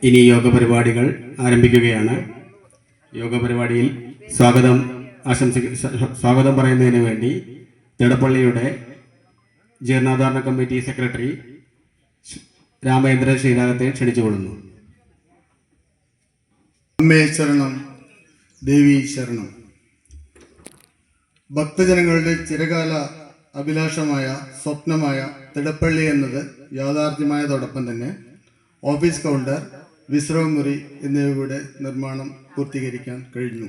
ഇനി യോഗ പരിപാടികൾ ആരംഭിക്കുകയാണ്. യോഗ പരിപാടിയിൽ സ്വാഗതം പറയുന്നതിന് വേണ്ടി തിടപ്പള്ളിയുടെ ജീർണോദ്ധാരണ കമ്മിറ്റി സെക്രട്ടറി രാമേന്ദ്രൻ ശ്രീരാഗത്തെ ക്ഷണിച്ചുകൊള്ളുന്നു. അമ്മേ ശരണം, ദേവി ശരണം. ഭക്തജനങ്ങളുടെ ചിരകാല അഭിലാഷമായ സ്വപ്നമായ തിടപ്പള്ളി എന്നത് യാഥാർത്ഥ്യമായതോടൊപ്പം തന്നെ ഓഫീസ് കൗണ്ടർ, വിശ്രമമുറി എന്നിവയുടെ നിർമ്മാണം പൂർത്തീകരിക്കാൻ കഴിഞ്ഞു.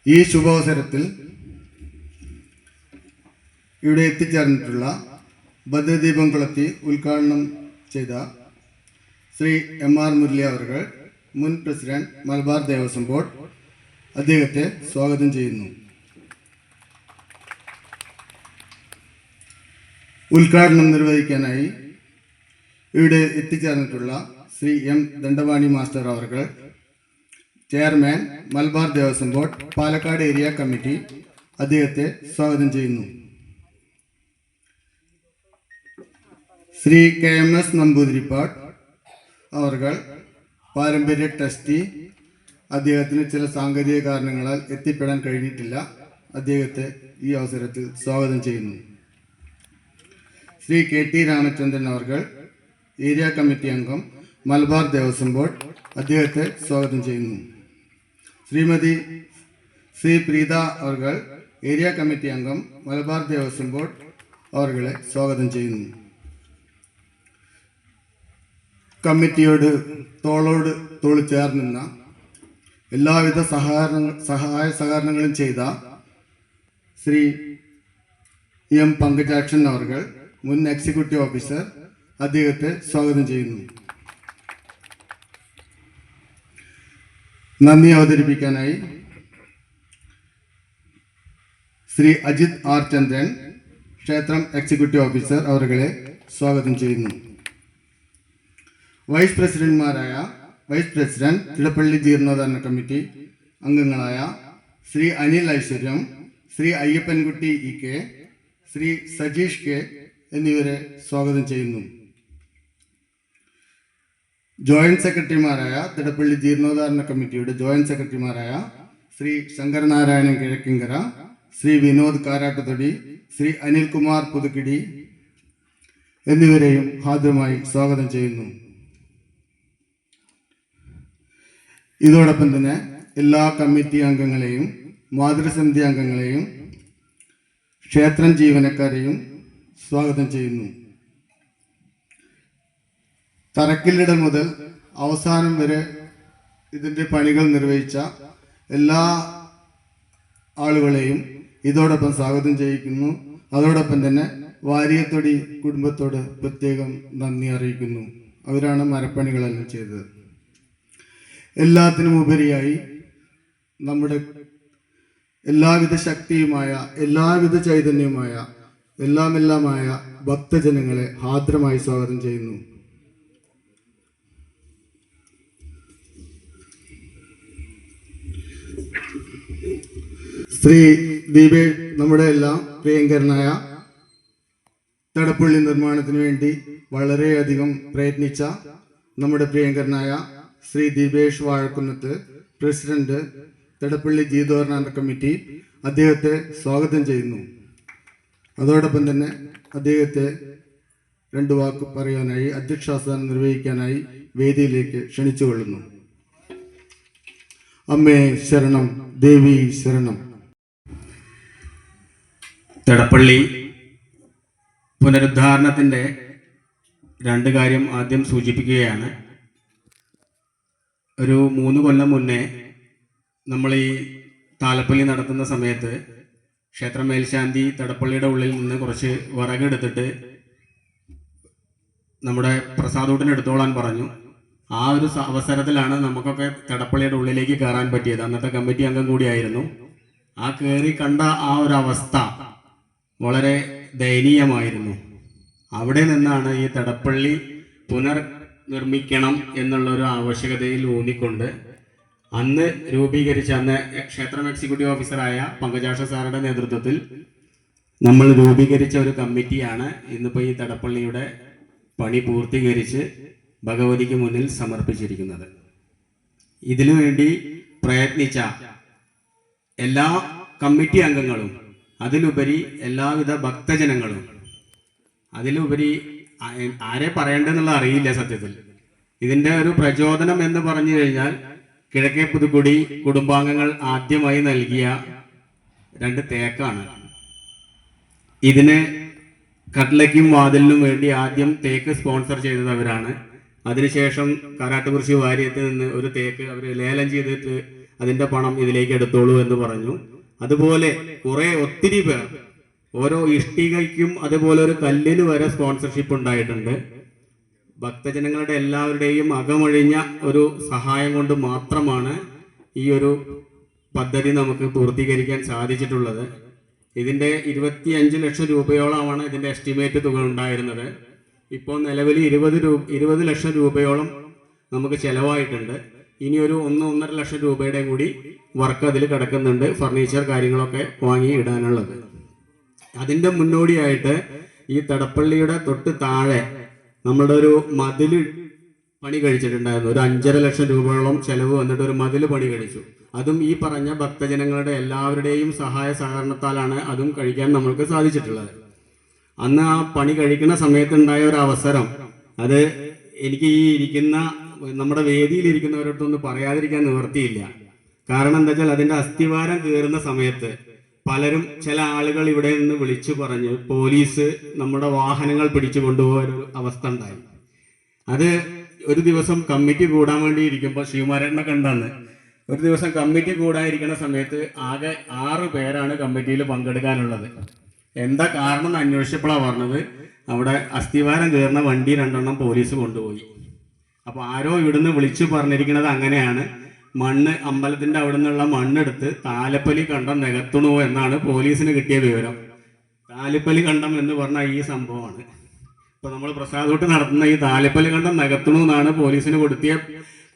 ഈ ശുഭാവസരത്തിൽ ഇവിടെ എത്തിച്ചേർന്നിട്ടുള്ള ഭദ്രദീപം കൊളുത്തി ഉദ്ഘാടനം ചെയ്ത ശ്രീ MR മുരളി അവർ, മുൻ പ്രസിഡന്റ്, മലബാർ ദേവസ്വം ബോർഡ്, അദ്ദേഹത്തെ സ്വാഗതം ചെയ്യുന്നു. ഉദ്ഘാടനം നിർവഹിക്കാനായി ഇവിടെ എത്തിച്ചേർന്നിട്ടുള്ള ശ്രീ M ദണ്ഡവാണി മാസ്റ്റർ അവർ, chairman, Malabar Devaswom board, Palakkad area committee, അദ്ദേഹത്തെ സ്വാഗതം ചെയ്യുന്നു. ശ്രീ KMS നമ്പൂതിരിപ്പാട് അവർ, പാരമ്പര്യ ട്രസ്റ്റി, അദ്ദേഹത്തിന് ചില സാങ്കേതിക കാരണങ്ങളാൽ എത്തിപ്പെടാൻ കഴിഞ്ഞിട്ടില്ല. അദ്ദേഹത്തെ ഈ അവസരത്തിൽ സ്വാഗതം ചെയ്യുന്നു. ശ്രീ KT രാമചന്ദ്രൻ അവർ, ഏരിയ കമ്മിറ്റി അംഗം, മലബാർ ദേവസ്വം ബോർഡ്, അദ്ദേഹത്തെ സ്വാഗതം ചെയ്യുന്നു. ശ്രീമതി ശ്രീ പ്രീത അവർ, ഏരിയ കമ്മിറ്റി അംഗം, മലബാർ ദേവസ്വം ബോർഡ്, അവരെ സ്വാഗതം ചെയ്യുന്നു. കമ്മിറ്റിയോട് തോളോട് തോള് ചേർന്നിരുന്ന എല്ലാവിധ സഹായ സഹകരണങ്ങളും ചെയ്ത ശ്രീ M പങ്കജാക്ഷൻ അവർ, മുൻ എക്സിക്യൂട്ടീവ് ഓഫീസർ, അദ്ദേഹത്തെ സ്വാഗതം ചെയ്യുന്നു. നന്ദി അവതരിപ്പിക്കാനായി ശ്രീ അജിത് R ചന്ദ്രൻ, ക്ഷേത്രം എക്സിക്യൂട്ടീവ് ഓഫീസർ, അവരെ സ്വാഗതം ചെയ്യുന്നു. വൈസ് പ്രസിഡന്റ് തിടപ്പള്ളി ജീർണോദ്ധാരണ കമ്മിറ്റി അംഗങ്ങളായ ശ്രീ അനിൽ ഐശ്വര്യം, ശ്രീ അയ്യപ്പൻകുട്ടി EK, ശ്രീ സജീഷ് K എന്നിവരെ സ്വാഗതം ചെയ്യുന്നു. ജോയിന്റ് സെക്രട്ടറിമാരായ തിടപ്പള്ളി ജീർണോദ്ധാരണ കമ്മിറ്റിയുടെ ജോയിന്റ് സെക്രട്ടറിമാരായ ശ്രീ ശങ്കരനാരായണൻ കിഴക്കിങ്കര, ശ്രീ വിനോദ് കാരാട്ടുതൊടി, ശ്രീ അനിൽകുമാർ പുതുക്കിടി എന്നിവരെയും ഹാർദവമായി സ്വാഗതം ചെയ്യുന്നു. ഇതോടൊപ്പം തന്നെ എല്ലാ കമ്മിറ്റി അംഗങ്ങളെയും, മാതൃസമിതി അംഗങ്ങളെയും, ക്ഷേത്രം ജീവനക്കാരെയും സ്വാഗതം ചെയ്യുന്നു. തറക്കല്ലിടൽ മുതൽ അവസാനം വരെ ഇതിൻ്റെ പണികൾ നിർവഹിച്ച എല്ലാ ആളുകളെയും ഇതോടൊപ്പം സ്വാഗതം ചെയ്യിക്കുന്നു. അതോടൊപ്പം തന്നെ വാരിയത്തൊടി കുടുംബത്തോട് പ്രത്യേകം നന്ദി അറിയിക്കുന്നു. അവരാണ് മരപ്പണികളെല്ലാം ചെയ്തത്. എല്ലാത്തിനും ഉപരിയായി നമ്മുടെ എല്ലാവിധ ശക്തിയുമായ, എല്ലാവിധ ചൈതന്യവുമായ, എല്ലാമായ ഭക്തജനങ്ങളെ ഹാർദ്രമായി സ്വാഗതം ചെയ്യുന്നു. ശ്രീ ദീപേഷ്, നമ്മുടെ എല്ലാം പ്രിയങ്കരനായ തിടപ്പള്ളി നിർമ്മാണത്തിന് വേണ്ടി വളരെയധികം പ്രയത്നിച്ച നമ്മുടെ പ്രിയങ്കരനായ ശ്രീ ദീപേഷ് വാഴക്കുന്നത്ത്, പ്രസിഡന്റ്, തിടപ്പള്ളി ജീർണോദ്ധാരണ കമ്മിറ്റി, അദ്ദേഹത്തെ സ്വാഗതം ചെയ്യുന്നു. അതോടൊപ്പം തന്നെ അദ്ദേഹത്തെ രണ്ടു വാക്ക് പറയാനായി, അധ്യക്ഷാസനം നിർവഹിക്കാനായി വേദിയിലേക്ക് ക്ഷണിച്ചുകൊള്ളുന്നു. അമ്മേ ശരണം, ദേവി ശരണം. തിടപ്പള്ളി പുനരുദ്ധാരണത്തിൻ്റെ രണ്ട് കാര്യം ആദ്യം സൂചിപ്പിക്കുകയാണ്. ഒരു 3 കൊല്ലം മുന്നേ നമ്മൾ ഈ താലപ്പള്ളി നടത്തുന്ന സമയത്ത് ക്ഷേത്ര മേൽശാന്തി തിടപ്പള്ളിയുടെ ഉള്ളിൽ നിന്ന് കുറച്ച് വിറകെടുത്തിട്ട് നമ്മുടെ പ്രസാദൂട്ടിന് എടുത്തോളാൻ പറഞ്ഞു. ആ ഒരു അവസരത്തിലാണ് നമുക്കൊക്കെ തിടപ്പള്ളിയുടെ ഉള്ളിലേക്ക് കയറാൻ പറ്റിയത്. അന്നത്തെ കമ്മിറ്റി അംഗം കൂടിയായിരുന്നു. ആ കയറി കണ്ട ആ ഒരു അവസ്ഥ വളരെ ദയനീയമായിരുന്നു. അവിടെ നിന്നാണ് ഈ തിടപ്പള്ളി നിർമ്മിക്കണം എന്നുള്ളൊരു ആവശ്യകതയിൽ ഊന്നിക്കൊണ്ട് അന്ന് ക്ഷേത്രം എക്സിക്യൂട്ടീവ് ഓഫീസറായ പങ്കജാക്ഷ സാറുടെ നേതൃത്വത്തിൽ നമ്മൾ രൂപീകരിച്ച ഒരു കമ്മിറ്റിയാണ് ഇന്നിപ്പോൾ ഈ തിടപ്പള്ളിയുടെ പണി പൂർത്തീകരിച്ച് ഭഗവതിക്ക് മുന്നിൽ സമർപ്പിച്ചിരിക്കുന്നത്. ഇതിനു വേണ്ടി പ്രയത്നിച്ച എല്ലാ കമ്മിറ്റി അംഗങ്ങളും, അതിലുപരി എല്ലാവിധ ഭക്തജനങ്ങളും, അതിലുപരി ആരെ പറയേണ്ടതെന്നുള്ള അറിയില്ല സത്യത്തിൽ. ഇതിൻ്റെ ഒരു പ്രചോദനം എന്ന് പറഞ്ഞു കഴിഞ്ഞാൽ കിഴക്കേ പുതുക്കുടി കുടുംബാംഗങ്ങൾ ആദ്യമായി നൽകിയ 2 തേക്കാണ്. ഇതിന് കട്ലയ്ക്കും വാതിലിനും വേണ്ടി ആദ്യം തേക്ക് സ്പോൺസർ ചെയ്തത് അവരാണ്. അതിനുശേഷം കാരാട്ടുകുറിശി വാര്യത്തിൽ നിന്ന് ഒരു തേക്ക് അവർ ലേലം ചെയ്തിട്ട് അതിൻ്റെ പണം ഇതിലേക്ക് എടുത്തോളൂ എന്ന് പറഞ്ഞു. അതുപോലെ ഒത്തിരി പേർ ഓരോ ഇഷ്ടികയ്ക്കും അതുപോലെ ഒരു കല്ലിന് വരെ സ്പോൺസർഷിപ്പ് ഉണ്ടായിട്ടുണ്ട്. ഭക്തജനങ്ങളുടെ എല്ലാവരുടെയും അകമൊഴിഞ്ഞ ഒരു സഹായം കൊണ്ട് മാത്രമാണ് ഈ ഒരു പദ്ധതി നമുക്ക് പൂർത്തീകരിക്കാൻ സാധിച്ചിട്ടുള്ളത്. ഇതിൻ്റെ 25 ലക്ഷം രൂപയോളമാണ് ഇതിൻ്റെ എസ്റ്റിമേറ്റ് തുക ഉണ്ടായിരുന്നത്. ഇപ്പോൾ നിലവിൽ 20 ലക്ഷം രൂപയോളം നമുക്ക് ചിലവായിട്ടുണ്ട്. ഇനി ഒരു 1-1.5 ലക്ഷം രൂപയുടെ കൂടി വർക്ക് അതിൽ കിടക്കുന്നുണ്ട്, ഫർണിച്ചർ കാര്യങ്ങളൊക്കെ വാങ്ങി ഇടാനുള്ളത്. അതിൻ്റെ മുന്നോടിയായിട്ട് ഈ തടപ്പള്ളിയുടെ തൊട്ട് താഴെ നമ്മുടെ ഒരു മതിൽ പണി കഴിച്ചിട്ടുണ്ടായിരുന്നു. ഒരു 5.5 ലക്ഷം രൂപയോളം ചെലവ് വന്നിട്ട് ഒരു മതിൽ പണി കഴിച്ചു. അതും ഈ പറഞ്ഞ ഭക്തജനങ്ങളുടെ എല്ലാവരുടെയും സഹായ സഹകരണത്താലാണ് അതും കഴിക്കാൻ നമ്മൾക്ക് സാധിച്ചിട്ടുള്ളത്. അന്ന് ആ പണി കഴിക്കുന്ന സമയത്തുണ്ടായ ഒരു അവസരം, അത് എനിക്ക് ഈ ഇരിക്കുന്ന നമ്മുടെ വേദിയിലിരിക്കുന്നവരോടൊന്നും പറയാതിരിക്കാൻ നിവർത്തിയില്ല. കാരണം എന്താ വെച്ചാൽ അതിൻ്റെ അസ്ഥിവാരം കയറുന്ന സമയത്ത് പലരും, ചില ആളുകൾ ഇവിടെ നിന്ന് വിളിച്ചു പറഞ്ഞ് പോലീസ് നമ്മുടെ വാഹനങ്ങൾ പിടിച്ചു കൊണ്ടുപോകാൻ ഒരു അവസ്ഥ ഉണ്ടായി. അത് ഒരു ദിവസം കമ്മിറ്റി കൂടാൻ വേണ്ടി ഇരിക്കുമ്പോൾ ശിവകുമാരനെ കണ്ടാന്ന് ഒരു ദിവസം കമ്മിറ്റി കൂടാതിരിക്കുന്ന സമയത്ത് ആകെ 6 പേരാണ് കമ്മിറ്റിയിൽ പങ്കെടുക്കാനുള്ളത്. എന്താ കാരണം എന്ന് അന്വേഷിച്ചപ്പോഴാണ് പറഞ്ഞത് അവിടെ അസ്ഥിവാരം കയറുന്ന വണ്ടി 2 പോലീസ് കൊണ്ടുപോയി. അപ്പോൾ ആരോ ഇവിടുന്ന് വിളിച്ചു പറഞ്ഞിരിക്കുന്നത് അങ്ങനെയാണ്, മണ്ണ് അമ്പലത്തിൻ്റെ അവിടെ നിന്നുള്ള മണ്ണെടുത്ത് താലപ്പലി കണ്ടം നികത്തണോ എന്നാണ് പോലീസിന് കിട്ടിയ വിവരം. താലപ്പലി കണ്ടം എന്ന് പറഞ്ഞാൽ ഈ സംഭവമാണ്. ഇപ്പോൾ നമ്മൾ പ്രസാദോട്ട് നടത്തുന്ന ഈ താലപ്പലി കണ്ടം നികത്തണോ എന്നാണ് പോലീസിന്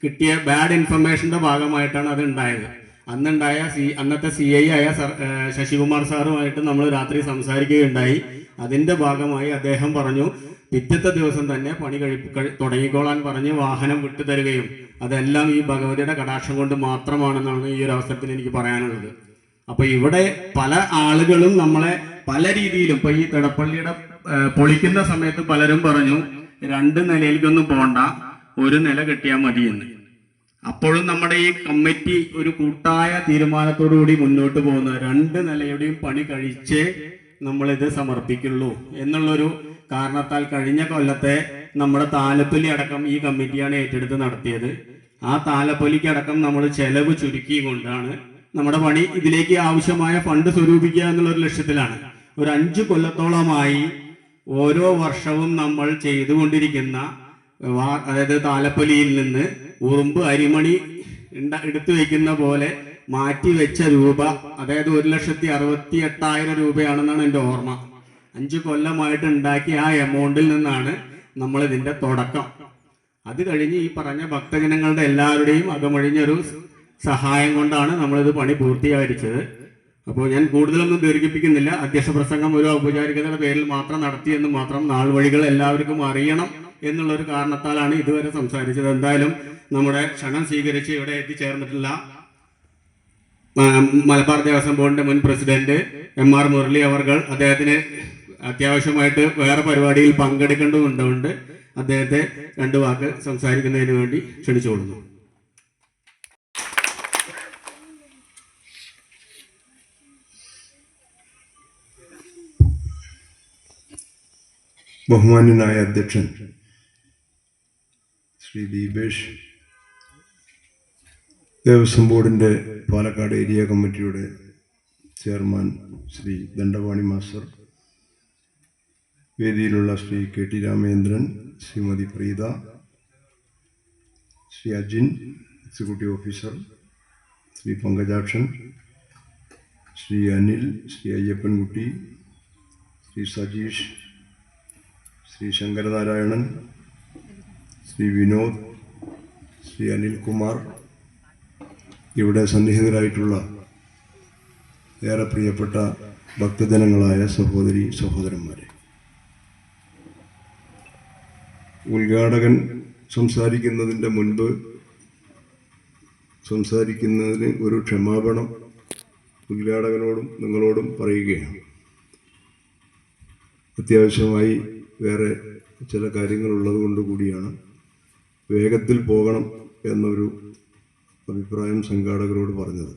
കിട്ടിയ ബാഡ് ഇൻഫർമേഷൻ്റെ ഭാഗമായിട്ടാണ് അത് ഉണ്ടായത്. അന്നുണ്ടായ അന്നത്തെ CI ആയ ശശികുമാർ സാറുമായിട്ട് നമ്മൾ രാത്രി സംസാരിക്കുകയുണ്ടായി. അതിൻ്റെ ഭാഗമായി അദ്ദേഹം പറഞ്ഞു പിറ്റത്തെ ദിവസം തന്നെ പണി തുടങ്ങിക്കോളാൻ പറഞ്ഞ് വാഹനം വിട്ടുതരികയും അതെല്ലാം ഈ ഭഗവതിയുടെ കടാക്ഷം കൊണ്ട് മാത്രമാണെന്നാണ് ഈ ഒരു അവസരത്തിൽ എനിക്ക് പറയാനുള്ളത്. അപ്പൊ ഇവിടെ പല ആളുകളും നമ്മളെ പല രീതിയിലും, ഇപ്പൊ ഈ തിടപ്പള്ളിയുടെ പൊളിക്കുന്ന സമയത്ത് പലരും പറഞ്ഞു 2 നിലയിലേക്കൊന്നും പോണ്ട, 1 നില കെട്ടിയാൽ മതിയെന്ന്. അപ്പോഴും നമ്മുടെ ഈ കമ്മിറ്റി ഒരു കൂട്ടായ തീരുമാനത്തോടുകൂടി മുന്നോട്ട് പോകുന്ന 2 നിലയുടെയും പണി കഴിച്ചേ നമ്മളിത് സമർപ്പിക്കുള്ളൂ എന്നുള്ളൊരു കാരണത്താൽ കഴിഞ്ഞ കൊല്ലത്തെ നമ്മുടെ താലപ്പൊലി അടക്കം ഈ കമ്മിറ്റിയാണ് ഏറ്റെടുത്ത് നടത്തിയത്. ആ താലപ്പൊലിക്കടക്കം നമ്മൾ ചെലവ് ചുരുക്കിക്കൊണ്ടാണ് നമ്മുടെ പണി ഇതിലേക്ക് ആവശ്യമായ ഫണ്ട് സ്വരൂപിക്കുക എന്നുള്ളൊരു ലക്ഷ്യത്തിലാണ്. ഒരു 5 കൊല്ലത്തോളമായി ഓരോ വർഷവും നമ്മൾ ചെയ്തുകൊണ്ടിരിക്കുന്ന അതായത് താലപ്പൊലിയിൽ നിന്ന് ഉറുമ്പ് അരിമണി എടുത്തു വെക്കുന്ന പോലെ മാറ്റിവെച്ച രൂപ, അതായത് 1,68,000 രൂപയാണെന്നാണ് എൻ്റെ ഓർമ്മ. 5 കൊല്ലമായിട്ട് ഉണ്ടാക്കിയ ആ എമൗണ്ടിൽ നിന്നാണ് നമ്മൾ ഇതിൻ്റെ തുടക്കം. അത് കഴിഞ്ഞ് ഈ പറഞ്ഞ ഭക്തജനങ്ങളുടെ എല്ലാവരുടെയും അകമഴിഞ്ഞൊരു സഹായം കൊണ്ടാണ് നമ്മളിത് പണി പൂർത്തീകരിച്ചത്. അപ്പോൾ ഞാൻ കൂടുതലൊന്നും ദീർഘിപ്പിക്കുന്നില്ല. അധ്യക്ഷ പ്രസംഗം ഒരു ഔപചാരികതയുടെ പേരിൽ മാത്രം നടത്തിയെന്ന് മാത്രം. നാൾ വഴികൾ എല്ലാവർക്കും അറിയണം എന്നുള്ളൊരു കാരണത്താലാണ് ഇതുവരെ സംസാരിച്ചത്. എന്തായാലും നമ്മുടെ ക്ഷണം സ്വീകരിച്ച് ഇവിടെ എത്തിച്ചേർന്നിട്ടുള്ള മലബാർ ദേവസ്വം ബോർഡിന്റെ മുൻ പ്രസിഡന്റ് MR മുരളി അവർകൾ, അദ്ദേഹത്തിന് അത്യാവശ്യമായിട്ട് വേറെ പരിപാടിയിൽ പങ്കെടുക്കേണ്ടതുകൊണ്ട് അദ്ദേഹത്തെ 2 വാക്ക് സംസാരിക്കുന്നതിന് വേണ്ടി ക്ഷണിച്ചുകൊള്ളുന്നു. ബഹുമാന്യനായ അധ്യക്ഷൻ ശ്രീ ദീപേഷ്, ദേവസ്വം ബോർഡിൻ്റെ പാലക്കാട് ഏരിയ കമ്മിറ്റിയുടെ ചെയർമാൻ ശ്രീ ദണ്ഡപാണി മാസ്റ്റർ, വേദിയിലുള്ള Shri KT Ramendran, Shrimati Preetha, Shri Ajin executive officer, Shri Pankajakshan, Shri Anil, Shri Ayyappankutty, Shri Sajeesh, Shri Sankaranarayanan, Shri Vinod, Shri Anilkumar, ഇവിടെ സന്നിഹിതരായിട്ടുള്ള ഏറെ പ്രിയപ്പെട്ട ഭക്തജനങ്ങളായ സഹോദരി സഹോദരന്മാരെ, ഉദ്ഘാടകൻ സംസാരിക്കുന്നതിൻ്റെ മുൻപ് സംസാരിക്കുന്നതിന് ഒരു ക്ഷമാപണം ഉദ്ഘാടകനോടും നിങ്ങളോടും പറയുകയാണ്. അത്യാവശ്യമായി വേറെ ചില കാര്യങ്ങളുള്ളത് കൊണ്ട് കൂടിയാണ് വേഗത്തിൽ പോകണം എന്നൊരു അഭിപ്രായം സംഘാടകരോട് പറഞ്ഞത്.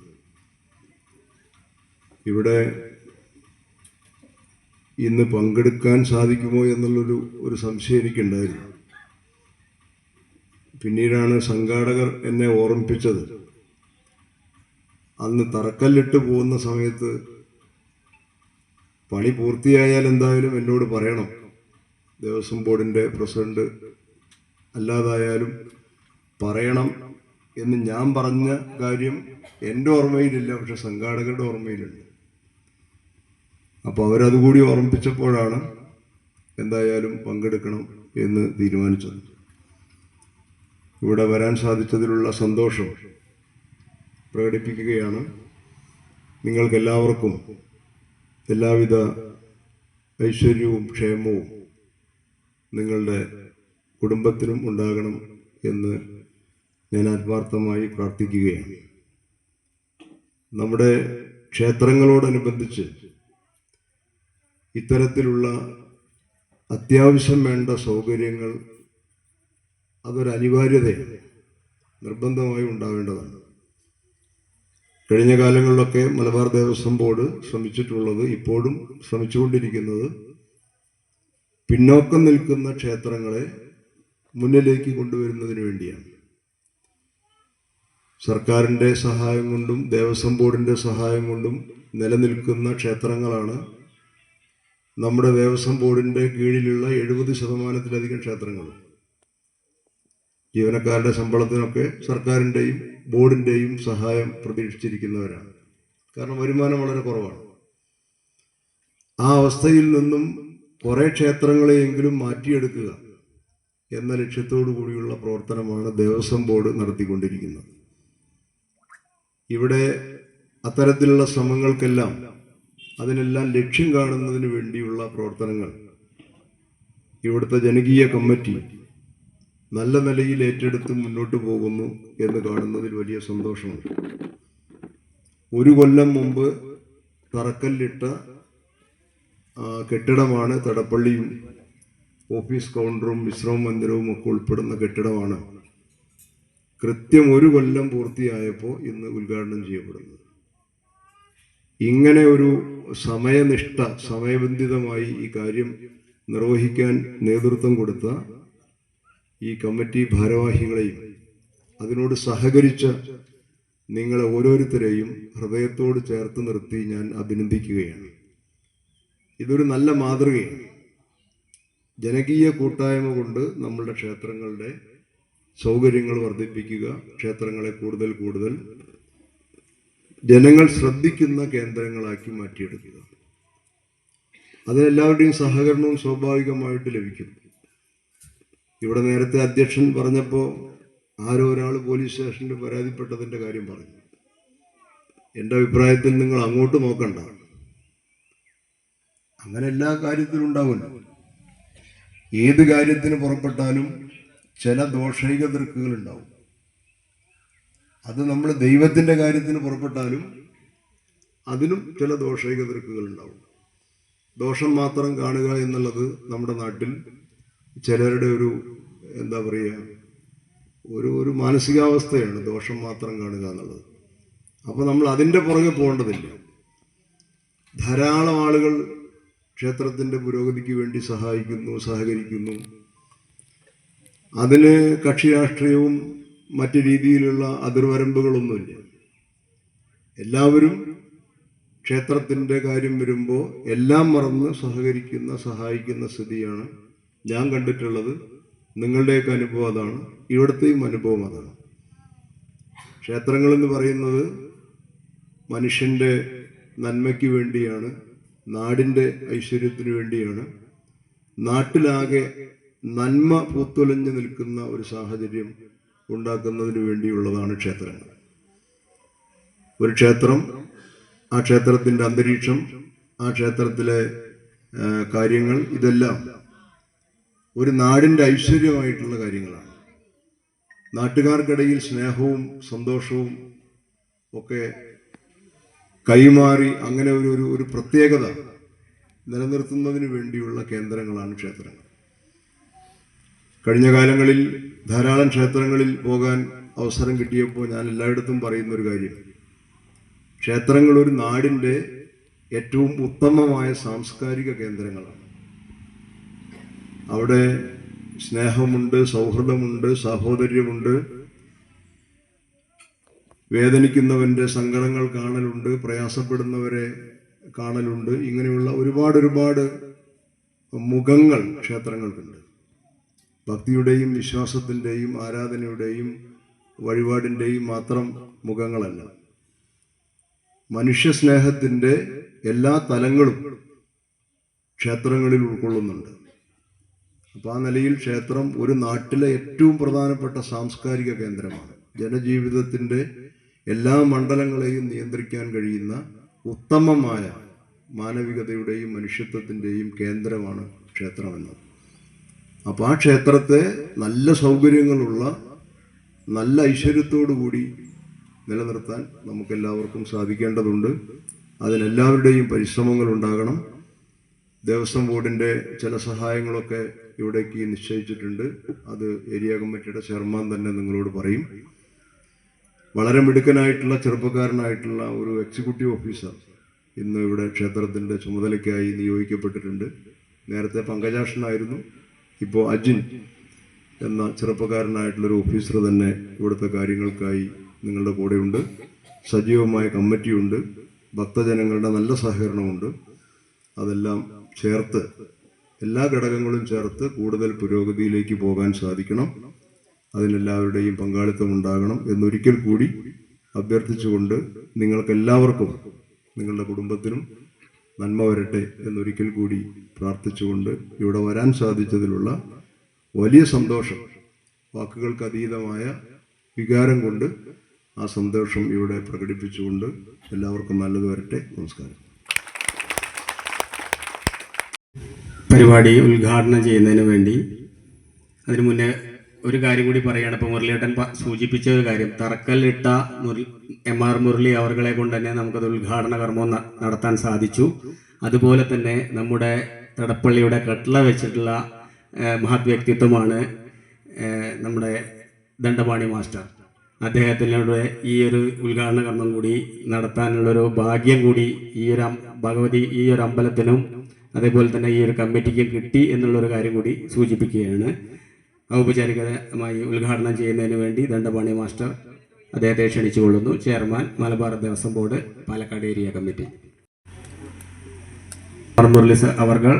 ഇവിടെ ഇന്ന് പങ്കെടുക്കാൻ സാധിക്കുമോ എന്നുള്ളൊരു സംശയം എനിക്കുണ്ടായിരുന്നു. പിന്നീടാണ് സംഘാടകർ എന്നെ ഓർമ്മിപ്പിച്ചത്. അന്ന് തറക്കല്ലിട്ട് പോകുന്ന സമയത്ത് പണി പൂർത്തിയായാൽ എന്തായാലും എന്നോട് പറയണം, ദേവസ്വം ബോർഡിൻ്റെ പ്രസിഡന്റ് അല്ലാതായാലും പറയണം എന്ന് ഞാൻ പറഞ്ഞ കാര്യം എൻ്റെ ഓർമ്മയിലില്ല, പക്ഷെ സംഘാടകരുടെ ഓർമ്മയിലുണ്ട്. അപ്പോൾ അവരതുകൂടി ഓർമ്മിപ്പിച്ചപ്പോഴാണ് എന്തായാലും പങ്കെടുക്കണം എന്ന് തീരുമാനിച്ചത്. ഇവിടെ വരാൻ സാധിച്ചതിലുള്ള സന്തോഷം പ്രകടിപ്പിക്കുകയാണ്. നിങ്ങൾക്കെല്ലാവർക്കും എല്ലാവിധ ഐശ്വര്യവും ക്ഷേമവും നിങ്ങളുടെ കുടുംബത്തിനും ഉണ്ടാകണം എന്ന് ഞാൻ ആത്മാർത്ഥമായി പ്രാർത്ഥിക്കുകയാണ്. നമ്മുടെ ക്ഷേത്രങ്ങളോടനുബന്ധിച്ച് ഇത്തരത്തിലുള്ള അത്യാവശ്യം വേണ്ട സൗകര്യങ്ങൾ അതൊരു അനിവാര്യതയാണ്, നിർബന്ധമായി ഉണ്ടാവേണ്ടതാണ്. കഴിഞ്ഞ കാലങ്ങളിലൊക്കെ മലബാർ ദേവസ്വം ബോർഡ് ശ്രമിച്ചിട്ടുള്ളത്, ഇപ്പോഴും ശ്രമിച്ചുകൊണ്ടിരിക്കുന്നത്, പിന്നോക്കം നിൽക്കുന്ന ക്ഷേത്രങ്ങളെ മുന്നിലേക്ക് കൊണ്ടുവരുന്നതിന് വേണ്ടിയാണ്. സർക്കാരിൻ്റെ സഹായം കൊണ്ടും ദേവസ്വം ബോർഡിൻ്റെ സഹായം കൊണ്ടും നിലനിൽക്കുന്ന ക്ഷേത്രങ്ങളാണ് നമ്മുടെ ദേവസ്വം ബോർഡിൻ്റെ കീഴിലുള്ള 70% ക്ഷേത്രങ്ങൾ. ജീവനക്കാരുടെ ശമ്പളത്തിനൊക്കെ സർക്കാരിൻ്റെയും ബോർഡിൻ്റെയും സഹായം പ്രതീക്ഷിച്ചിരിക്കുന്നവരാണ്. കാരണം വരുമാനം വളരെ കുറവാണ്. ആ അവസ്ഥയിൽ നിന്നും കുറേ ക്ഷേത്രങ്ങളെയെങ്കിലും മാറ്റിയെടുക്കുക എന്ന ലക്ഷ്യത്തോടു കൂടിയുള്ള പ്രവർത്തനമാണ് ദേവസ്വം ബോർഡ് നടത്തിക്കൊണ്ടിരിക്കുന്നത്. ഇവിടെ അത്തരത്തിലുള്ള ശ്രമങ്ങൾക്കെല്ലാം അതിനെല്ലാം ലക്ഷ്യം കാണുന്നതിന് വേണ്ടിയുള്ള പ്രവർത്തനങ്ങൾ ഇവിടുത്തെ ജനകീയ കമ്മിറ്റി നല്ല നിലയിൽ ഏറ്റെടുത്ത് മുന്നോട്ട് പോകുന്നു എന്ന് കാണുന്നതിൽ വലിയ സന്തോഷമുണ്ട്. ഒരു കൊല്ലം മുമ്പ് തറക്കല്ലിട്ട കെട്ടിടമാണ് തടപ്പള്ളിയും ഓഫീസ് കൗണ്ടറും വിശ്രമ മന്ദിരവും ഒക്കെ ഉൾപ്പെടുന്ന കെട്ടിടമാണ് കൃത്യം ഒരു കൊല്ലം പൂർത്തിയായപ്പോൾ ഇന്ന് ഉദ്ഘാടനം ചെയ്യപ്പെടുന്നത്. ഇങ്ങനെ ഒരു സമയനിഷ്ഠ, സമയബന്ധിതമായി ഈ കാര്യം നിർവഹിക്കാൻ നേതൃത്വം കൊടുത്ത ഈ കമ്മിറ്റി ഭാരവാഹികളെയും അതിനോട് സഹകരിച്ച നിങ്ങളെ ഓരോരുത്തരെയും ഹൃദയത്തോട് ചേർത്ത് നിർത്തി ഞാൻ അഭിനന്ദിക്കുകയാണ്. ഇതൊരു നല്ല മാതൃകയാണ്. ജനകീയ കൂട്ടായ്മ കൊണ്ട് നമ്മളുടെ ക്ഷേത്രങ്ങളുടെ സൗകര്യങ്ങൾ വർദ്ധിപ്പിക്കുക, ക്ഷേത്രങ്ങളെ കൂടുതൽ കൂടുതൽ ജനങ്ങൾ ശ്രദ്ധിക്കുന്ന കേന്ദ്രങ്ങളാക്കി മാറ്റിയെടുക്കുക. അതിനെല്ലാവരുടെയും സഹകരണവും സ്വാഭാവികമായിട്ട് ലഭിക്കും. ഇവിടെ നേരത്തെ അധ്യക്ഷൻ പറഞ്ഞപ്പോൾ ആരോ ഒരാൾ പോലീസ് സ്റ്റേഷനിൽ പരാതിപ്പെട്ടതിൻ്റെ കാര്യം പറഞ്ഞു. എൻ്റെ അഭിപ്രായത്തിൽ നിങ്ങൾ അങ്ങോട്ട് നോക്കണ്ട, അങ്ങനെ എല്ലാ കാര്യത്തിലും ഉണ്ടാവുമല്ലോ. ഏത് കാര്യത്തിന് പുറപ്പെട്ടാലും ചില ദോഷൈക ദൃക്കുകൾ ഉണ്ടാവും. അത് നമ്മൾ ദൈവത്തിൻ്റെ കാര്യത്തിന് പുറപ്പെട്ടാലും അതിനും ചില ദോഷൈക ദൃക്കുകൾ ഉണ്ടാവും. ദോഷം മാത്രം കാണുക എന്നുള്ളത് നമ്മുടെ നാട്ടിൽ ചിലരുടെ ഒരു എന്താ പറയുക, ഒരു മാനസികാവസ്ഥയാണ് ദോഷം മാത്രം കാണുക എന്നുള്ളത്. അപ്പോൾ നമ്മൾ അതിൻ്റെ പുറകെ പോകേണ്ടതില്ല. ധാരാളം ആളുകൾ ക്ഷേത്രത്തിൻ്റെ പുരോഗതിക്ക് വേണ്ടി സഹായിക്കുന്നു, സഹകരിക്കുന്നു. അതിന് കക്ഷി രാഷ്ട്രീയവും മറ്റു രീതിയിലുള്ള അതിർവരമ്പുകളൊന്നുമില്ല. എല്ലാവരും ക്ഷേത്രത്തിൻ്റെ കാര്യം വരുമ്പോൾ എല്ലാം മറന്ന് സഹകരിക്കുന്ന, സഹായിക്കുന്ന സ്ഥിതിയാണ് ഞാൻ കണ്ടിട്ടുള്ളത്. നിങ്ങളുടെയൊക്കെ അനുഭവം അതാണ്, ഇവിടുത്തെയും അനുഭവം അതാണ്. ക്ഷേത്രങ്ങളെന്ന് പറയുന്നത് മനുഷ്യൻ്റെ നന്മയ്ക്ക് വേണ്ടിയാണ്, നാടിൻ്റെ ഐശ്വര്യത്തിന് വേണ്ടിയാണ്. നാട്ടിലാകെ നന്മ പൂത്തുലഞ്ഞു നിൽക്കുന്ന ഒരു സാഹചര്യം ഉണ്ടാക്കുന്നതിന് വേണ്ടിയുള്ളതാണ് ക്ഷേത്രങ്ങൾ. ഒരു ക്ഷേത്രം, ആ ക്ഷേത്രത്തിൻ്റെ അന്തരീക്ഷം, ആ ക്ഷേത്രത്തിലെ കാര്യങ്ങൾ, ഇതെല്ലാം ഒരു നാടിൻ്റെ ഐശ്വര്യമായിട്ടുള്ള കാര്യങ്ങളാണ്. നാട്ടുകാർക്കിടയിൽ സ്നേഹവും സന്തോഷവും ഒക്കെ കൈമാറി അങ്ങനെ ഒരു പ്രത്യേകത നിലനിർത്തുന്നതിന് വേണ്ടിയുള്ള കേന്ദ്രങ്ങളാണ് ക്ഷേത്രങ്ങൾ. കഴിഞ്ഞ കാലങ്ങളിൽ ധാരാളം ക്ഷേത്രങ്ങളിൽ പോകാൻ അവസരം കിട്ടിയപ്പോൾ ഞാൻ എല്ലായിടത്തും പറയുന്നൊരു കാര്യം, ക്ഷേത്രങ്ങൾ ഒരു നാടിൻ്റെ ഏറ്റവും ഉത്തമമായ സാംസ്കാരിക കേന്ദ്രങ്ങളാണ്. അവിടെ സ്നേഹമുണ്ട്, സൗഹൃദമുണ്ട്, സാഹോദര്യമുണ്ട്, വേദനിക്കുന്നവൻ്റെ സങ്കടങ്ങൾ കാണലുണ്ട്, പ്രയാസപ്പെടുന്നവരെ കാണലുണ്ട്. ഇങ്ങനെയുള്ള ഒരുപാട് മുഖങ്ങൾ ക്ഷേത്രങ്ങൾക്കുണ്ട്. ഭക്തിയുടെയും വിശ്വാസത്തിൻ്റെയും ആരാധനയുടെയും വഴിപാടിൻ്റെയും മാത്രം മുഖങ്ങളല്ല, മനുഷ്യസ്നേഹത്തിൻ്റെ എല്ലാ തലങ്ങളും ക്ഷേത്രങ്ങളിൽ ഉൾക്കൊള്ളുന്നുണ്ട്. അപ്പോൾ ആ നിലയിൽ ക്ഷേത്രം ഒരു നാട്ടിലെ ഏറ്റവും പ്രധാനപ്പെട്ട സാംസ്കാരിക കേന്ദ്രമാണ്. ജനജീവിതത്തിൻ്റെ എല്ലാ മണ്ഡലങ്ങളെയും നിയന്ത്രിക്കാൻ കഴിയുന്ന ഉത്തമമായ മാനവികതയുടെയും മനുഷ്യത്വത്തിൻ്റെയും കേന്ദ്രമാണ് ക്ഷേത്രമെന്നത്. അപ്പോൾ ആ ക്ഷേത്രത്തെ നല്ല സൗകര്യങ്ങളുള്ള നല്ല ഐശ്വര്യത്തോടു കൂടി നിലനിർത്താൻ നമുക്കെല്ലാവർക്കും സാധിക്കേണ്ടതുണ്ട്. അതിനെല്ലാവരുടെയും പരിശ്രമങ്ങൾ ഉണ്ടാകണം. ദേവസ്വം ബോർഡിൻ്റെ ചില സഹായങ്ങളൊക്കെ ഇവിടേക്ക് നിശ്ചയിച്ചിട്ടുണ്ട്. അത് ഏരിയ കമ്മിറ്റിയുടെ ചെയർമാൻ തന്നെ നിങ്ങളോട് പറയും. വളരെ മിടുക്കനായിട്ടുള്ള ചെറുപ്പക്കാരനായിട്ടുള്ള ഒരു എക്സിക്യൂട്ടീവ് ഓഫീസർ ഇന്ന് ഇവിടെ ക്ഷേത്രത്തിൻ്റെ ചുമതലയ്ക്കായി നിയോഗിക്കപ്പെട്ടിട്ടുണ്ട്. നേരത്തെ പങ്കജാക്ഷനായിരുന്നു, ഇപ്പോൾ അജിൻ എന്ന ചെറുപ്പക്കാരനായിട്ടുള്ളൊരു ഓഫീസർ തന്നെ ഇവിടുത്തെ കാര്യങ്ങൾക്കായി നിങ്ങളുടെ കൂടെയുണ്ട്. സജീവമായ കമ്മിറ്റിയുണ്ട്, ഭക്തജനങ്ങളുടെ നല്ല സഹകരണമുണ്ട്. അതെല്ലാം ചേർത്ത്, എല്ലാ ഘടകങ്ങളും ചേർത്ത് കൂടുതൽ പുരോഗതിയിലേക്ക് പോകാൻ സാധിക്കണം. അതിനെല്ലാവരുടെയും പങ്കാളിത്തം ഉണ്ടാകണം എന്നൊരിക്കൽ കൂടി അഭ്യർത്ഥിച്ചുകൊണ്ട്, നിങ്ങൾക്കെല്ലാവർക്കും നിങ്ങളുടെ കുടുംബത്തിനും നന്മ വരട്ടെ എന്നൊരിക്കൽ കൂടി പ്രാർത്ഥിച്ചുകൊണ്ട് ഇവിടെ വരാൻ സാധിച്ചതിലുള്ള വലിയ സന്തോഷം, വാക്കുകൾക്ക് അതീതമായ വികാരം കൊണ്ട് ആ സന്തോഷം ഇവിടെ പ്രകടിപ്പിച്ചുകൊണ്ട് എല്ലാവർക്കും നല്ലത് വരട്ടെ. നമസ്കാരം. പരിപാടി ഉദ്ഘാടനം ചെയ്യുന്നതിന് വേണ്ടി അതിനു മുന്നേ ഒരു കാര്യം കൂടി പറയുകയാണ്. ഇപ്പോൾ മുരളിയേട്ടൻ സൂചിപ്പിച്ച ഒരു കാര്യം, തറക്കല്ലിട്ട MR മുരളി അവർകളെ കൊണ്ട് തന്നെ നമുക്കത് ഉദ്ഘാടന കർമ്മം നടത്താൻ സാധിച്ചു. അതുപോലെ തന്നെ നമ്മുടെ തടപ്പള്ളിയുടെ കട്ട്ള വെച്ചിട്ടുള്ള മഹത് വ്യക്തിത്വമാണ് നമ്മുടെ ദണ്ഡപാണി മാസ്റ്റർ. അദ്ദേഹത്തിലൂടെ ഈ ഒരു ഉദ്ഘാടന കർമ്മം കൂടി നടത്താനുള്ളൊരു ഭാഗ്യം കൂടി ഈ ഒരു അമ്പലത്തിനും അതേപോലെ തന്നെ ഈ ഒരു കമ്മിറ്റിക്കും കിട്ടി എന്നുള്ളൊരു കാര്യം കൂടി സൂചിപ്പിക്കുകയാണ്. ഔപചാരികമായി ഉദ്ഘാടനം ചെയ്യുന്നതിന് വേണ്ടി ദണ്ഡപാണി മാസ്റ്റർ അദ്ദേഹത്തെ ക്ഷണിച്ചുകൊള്ളുന്നു. Chairman Malabar Devaswom board Palakkad area committee. Murali അവർകൾ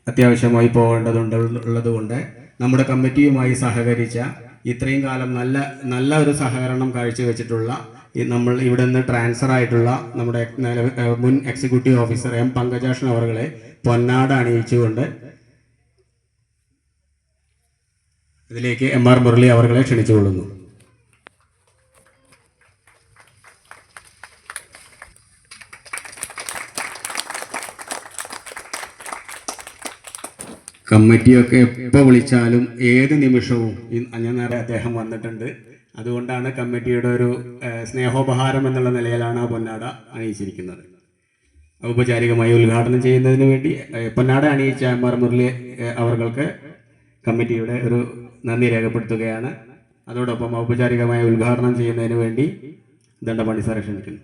അത്യാവശ്യമായി പോകേണ്ടതുള്ളതുകൊണ്ട് നമ്മുടെ കമ്മിറ്റിയുമായി സഹകരിച്ച, ഇത്രയും കാലം നല്ല ഒരു സഹകരണം കാഴ്ചവെച്ചിട്ടുള്ള, നമ്മൾ ഇവിടെ നിന്ന് ട്രാൻസ്ഫർ ആയിട്ടുള്ള നമ്മുടെ മുൻ എക്സിക്യൂട്ടീവ് ഓഫീസർ M പങ്കജാക്ഷൻ അവർകളെ പൊന്നാട അണിയിച്ചുകൊണ്ട് ഇതിലേക്ക് MR മുരളി അവർകളെ ക്ഷണിച്ചുകൊള്ളുന്നു. കമ്മിറ്റിയൊക്കെ എപ്പോൾ വിളിച്ചാലും ഏത് നിമിഷവും ഞാൻ നേരെ അദ്ദേഹം വന്നിട്ടുണ്ട്. അതുകൊണ്ടാണ് കമ്മിറ്റിയുടെ ഒരു സ്നേഹോപഹാരം എന്നുള്ള നിലയിലാണ് ആ പൊന്നാട അണിയിച്ചിരിക്കുന്നത്. ഔപചാരികമായി ഉദ്ഘാടനം ചെയ്യുന്നതിന് വേണ്ടി പൊന്നാട അണിയിച്ച MR മുരളി അവർക്ക് കമ്മിറ്റിയുടെ ഒരു നന്ദി രേഖപ്പെടുത്തുകയാണ്. അതോടൊപ്പം ഔപചാരികമായി ഉദ്ഘാടനം ചെയ്യുന്നതിന് വേണ്ടി ദണ്ഡപാണി സാറെ ക്ഷണിക്കുന്നു.